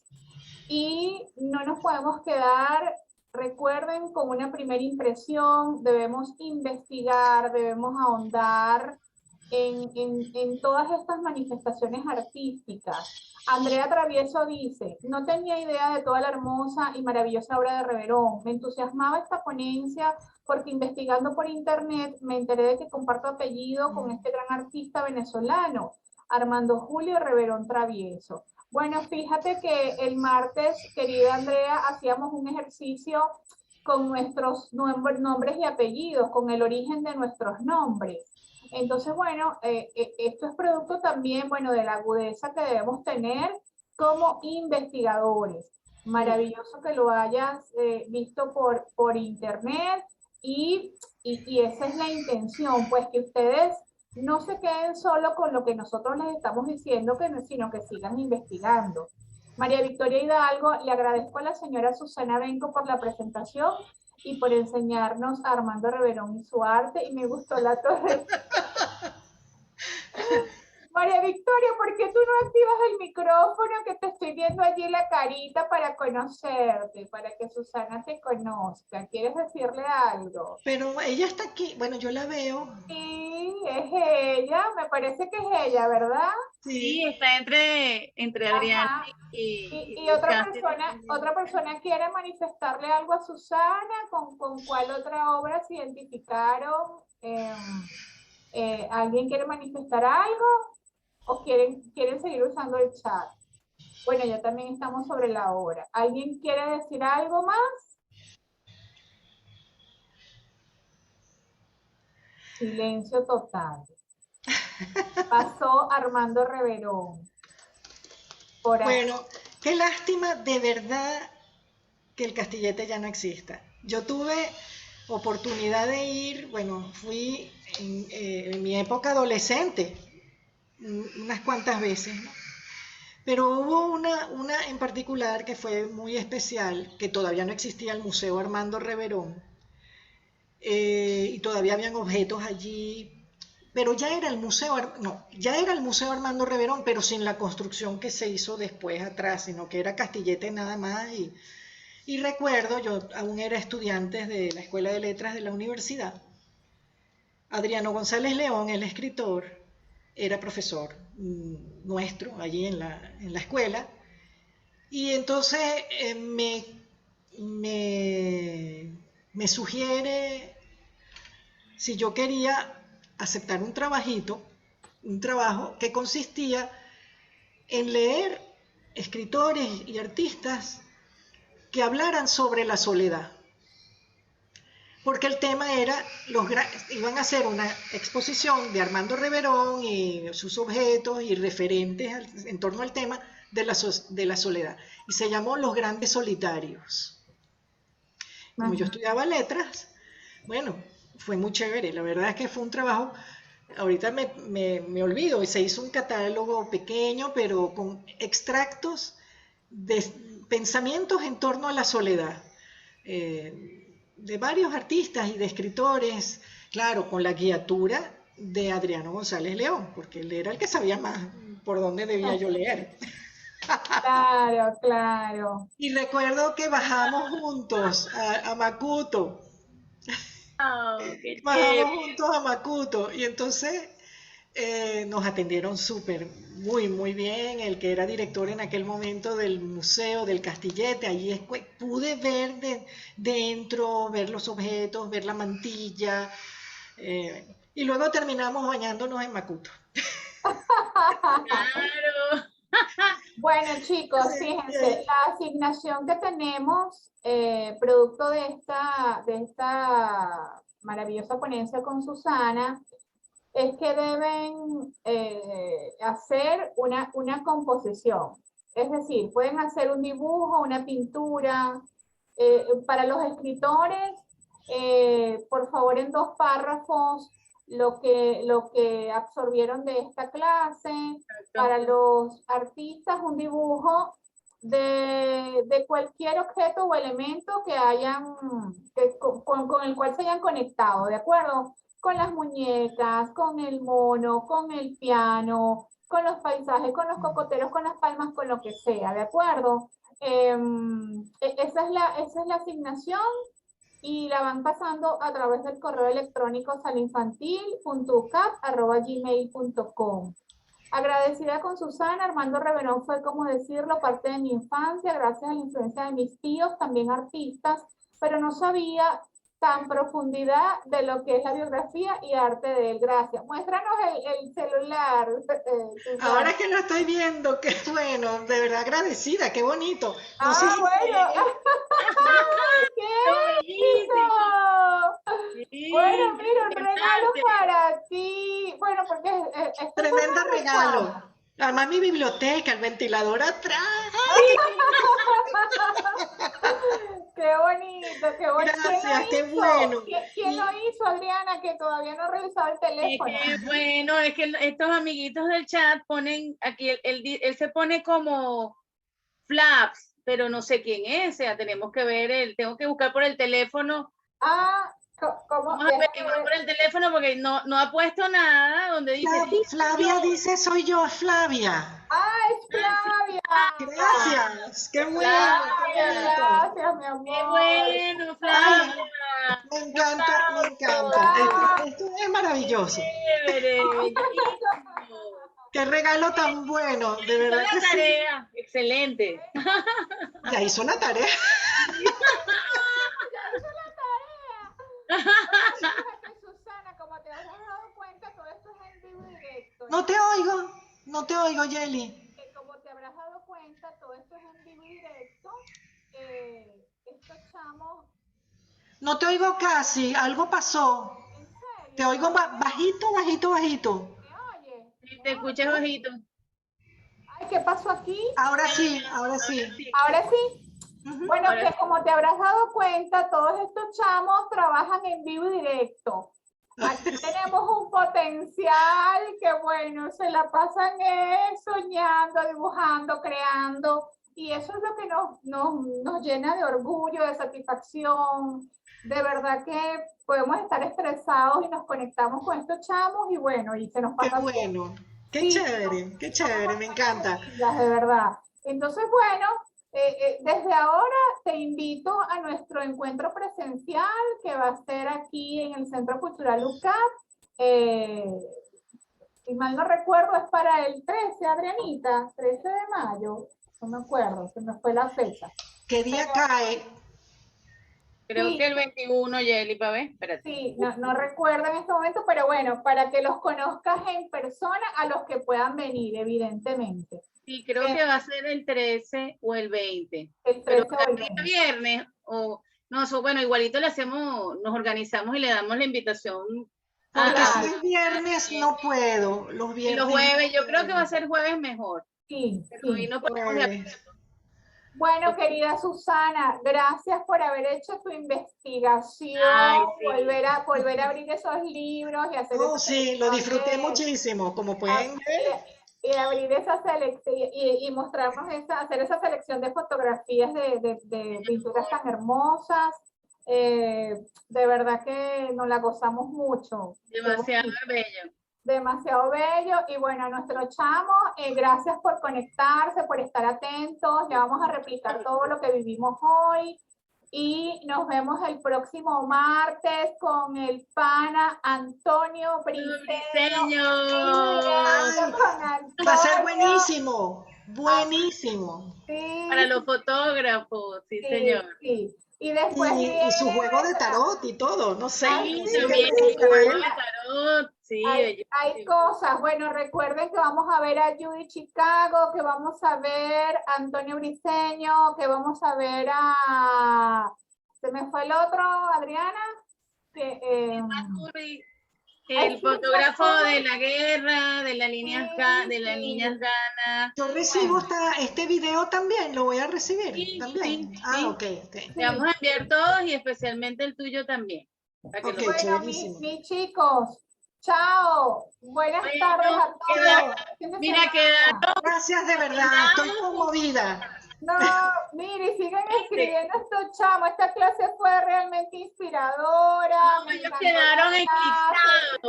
Y no nos podemos quedar recuerden, con una primera impresión debemos investigar, debemos ahondar en todas estas manifestaciones artísticas. Andrea Travieso dice, no tenía idea de toda la hermosa y maravillosa obra de Reverón. Me entusiasmaba esta ponencia porque investigando por internet me enteré de que comparto apellido con este gran artista venezolano, Armando Julio Reverón Travieso. Bueno, fíjate que el martes, querida Andrea, hacíamos un ejercicio con nuestros nombres y apellidos, con el origen de nuestros nombres. Entonces, bueno, esto es producto también, bueno, de la agudeza que debemos tener como investigadores. Maravilloso que lo hayas visto por internet y esa es la intención, pues que ustedes no se queden solo con lo que nosotros les estamos diciendo, sino que sigan investigando. María Victoria Hidalgo, le agradezco a la señora Susana Benco por la presentación y por enseñarnos a Armando Reverón y su arte, y me gustó la torre. María Victoria, ¿por qué tú no activas el micrófono que te estoy viendo allí la carita para conocerte, para que Susana te conozca? ¿Quieres decirle algo? Pero ella está aquí, bueno, yo la veo. Sí, es ella, me parece que es ella, ¿verdad? Sí, está entre Adrián Ajá. Y Cáceres. otra persona quiere manifestarle algo a Susana, ¿con cuál otra obra se identificaron? ¿Alguien quiere manifestar algo o quieren seguir usando el chat? Bueno, ya también estamos sobre la hora. ¿Alguien quiere decir algo más? Silencio total. Pasó Armando Reverón. Por aquí. Bueno, qué lástima de verdad que el Castillete ya no exista. Yo tuve oportunidad de ir, bueno, fui en mi época adolescente, unas cuantas veces, ¿no? Pero hubo una en particular que fue muy especial, que todavía no existía el Museo Armando Reverón, y todavía habían objetos allí, pero ya era el museo, no, ya era el Museo Armando Reverón, pero sin la construcción que se hizo después atrás, sino que era Castillete nada más. Y recuerdo, yo aún era estudiante de la Escuela de Letras de la universidad, Adriano González León, el escritor, era profesor nuestro allí en la escuela, y entonces me sugiere si yo quería aceptar un trabajito, un trabajo que consistía en leer escritores y artistas que hablaran sobre la soledad. Porque el tema era, iban a hacer una exposición de Armando Reverón y sus objetos y referentes en torno al tema de la soledad. Y se llamó Los Grandes Solitarios. Como yo estudiaba letras, bueno, fue muy chévere. La verdad es que fue un trabajo, ahorita me olvido, y se hizo un catálogo pequeño, pero con extractos de pensamientos en torno a la soledad. De varios artistas y de escritores, claro, con la guiatura de Adriano González León, porque él era el que sabía más por dónde debía yo leer. Claro, claro. Y recuerdo que bajamos juntos a Macuto. Oh, qué Bajamos chévere. juntos a Macuto y entonces nos atendieron muy bien. El que era director en aquel momento del museo del Castillete, allí pude ver dentro, ver los objetos, ver la mantilla, y luego terminamos bañándonos en Macuto. Claro. Bueno, chicos, fíjense, la asignación que tenemos, producto de esta maravillosa ponencia con Susana, es que deben hacer una composición. Es decir, pueden hacer un dibujo, una pintura. Para los escritores, por favor, en 2 párrafos, lo que absorbieron de esta clase. Para los artistas, un dibujo de cualquier objeto o elemento que hayan, con el cual se hayan conectado, ¿de acuerdo? Con las muñecas, con el mono, con el piano, con los paisajes, con los cocoteros, con las palmas, con lo que sea, ¿de acuerdo? esa es la asignación y la van pasando a través del correo electrónico salinfantil.ucap@gmail.com. Agradecida con Susana, Armando Reverón fue, como decirlo, parte de mi infancia, gracias a la influencia de mis tíos, también artistas, pero no sabía tan profundidad de lo que es la biografía y arte de él. Gracias. Muéstranos el celular, Susana. Ahora que lo estoy viendo, qué bueno, de verdad agradecida, qué bonito. No sé si Bueno. ¡Qué Buenísimo. lindo! Sí, Bueno, mira, un regalo interesante. para ti. Bueno, porque esto fue tremendo una regalo. rifa. Además mi biblioteca, el ventilador atrás. Qué bonito, qué bonito. Gracias, qué ¿Quién lo bueno. hizo? ¿Quién lo hizo, Adriana, que todavía no ha revisado el teléfono? Que bueno, es que estos amiguitos del chat ponen aquí, él se pone como Flaps, pero no sé quién es, o sea, tenemos que ver, tengo que buscar por el teléfono. Ah, ¿cómo? Vamos a averiguar por el teléfono porque no ha puesto nada donde dice Flavia dice, soy yo, Flavia. Ah, es Flavia. Gracias, qué bueno, qué Flavia, bonito. gracias, mi amor. qué bueno, Flavia. Me encanta, me encanta. Esto es maravilloso. Chévere, bellísimo. Qué regalo tan bueno, de Hizo verdad la que sí. tarea, excelente. Ya hizo la tarea. Fíjate, Susana, como te habrás dado cuenta, todo esto es en vivo y directo. No te oigo, Yeli. Como te habrás dado cuenta, todo esto es en vivo y directo. Estos chamos, No te oigo casi, algo pasó. en serio, Te oigo bajito, bajito, bajito. ¿me oyes? Sí, te escuchas bajito. Ay, ¿qué pasó aquí? Ahora sí, ahora sí. Ahora sí. Ujú. Bueno, Ahora que como te habrás dado cuenta, todos estos chamos trabajan en vivo y directo. Aquí tenemos un potencial que, bueno, se la pasan soñando, dibujando, creando, y eso es lo que nos llena de orgullo, de satisfacción. De verdad que podemos estar estresados y nos conectamos con estos chamos y bueno, y se nos Qué pasa bueno. Qué Sí, chévere, me encanta. de verdad. Entonces, bueno, desde ahora te invito a nuestro encuentro presencial que va a ser aquí en el Centro Cultural UCAP. Si mal no recuerdo, es para el 13, Adrianita, 13 de mayo. No me acuerdo, se me fue la fecha. ¿Qué día cae? creo Sí, que el 21, Yeli, para ver, espérate. sí, no recuerdo en este momento, pero bueno, para que los conozcas en persona a los que puedan venir, evidentemente. Sí, creo que va a ser el 13 o el 20. El 13 Pero o cada el día 20. viernes, o no, bueno, igualito le hacemos, nos organizamos y le damos la invitación. Porque si Claro. es viernes no puedo. Los Y los viernes jueves, no yo creo que va a puedo. ser jueves mejor. Sí, Pero ahí sí. nos ponemos de acuerdo. Pues, Bueno, querida Susana, gracias por haber hecho tu investigación, Ay, sí. volver a abrir esos libros y hacer oh, esa sí, lo disfruté selección muchísimo, como pueden ver. y abrir esa selección y mostrarnos hacer esa selección de fotografías de pinturas tan hermosas. De verdad que nos la gozamos mucho. Demasiado bello. Demasiado bello y bueno, a nuestro chamo, gracias por conectarse, por estar atentos, ya vamos a replicar todo lo que vivimos hoy y nos vemos el próximo martes con el pana Antonio Briceño. Ay, va a ser buenísimo, buenísimo. Sí, Para los fotógrafos, sí, sí, señor. sí. Y después Y su juego de viene- tarot y todo, no sé, Ay, no Sí, sé qué también, presentará él. de tarot, sí, hay bellísimo. cosas, bueno, recuerden que vamos a ver a Judy Chicago, que vamos a ver a Antonio Briceño, que vamos a ver se me fue el otro, Adriana, que, El sí, fotógrafo Marco. de la guerra, de las líneas, Sí, de las sí. niñas ganas. Yo recibo este video también, lo voy a recibir Sí, también. sí, Ah, sí. ok. Te vamos a enviar todos y especialmente el tuyo también. Para que Ok, lo Bueno, chéverísimo. mis chicos, chao, buenas Bueno, tardes a todos. Fin de mira, semana. quedaron. Gracias de verdad, estoy conmovida. No, mire, sigan escribiendo estos chamos. Esta clase fue realmente inspiradora. No, Me ellos encantó quedaron la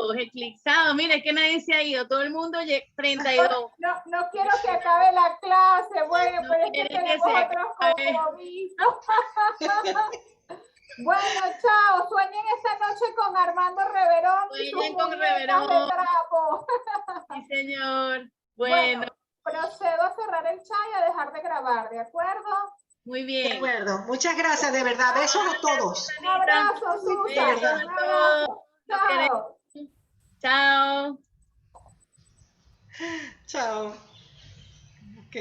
clase. eclipsados. Mira, es que nadie se ha ido. Todo el mundo 32. No quiero que acabe la clase. Bueno. pero es que quieren que tenemos se otros acabe. compromisos. Bueno, chao. Sueñen esta noche con Armando Reverón y sus Sueñen con muñecas de Reverón. trapo. Sí, señor. Bueno, Bueno, procedo a cerrar el chat y a dejar de grabar, ¿de acuerdo? muy De bien. acuerdo. Muchas gracias, de verdad. Besos a todos. Un abrazo, De Susan. verdad. Un abrazo. Los queremos. Chao. Chao. Chao. Ok.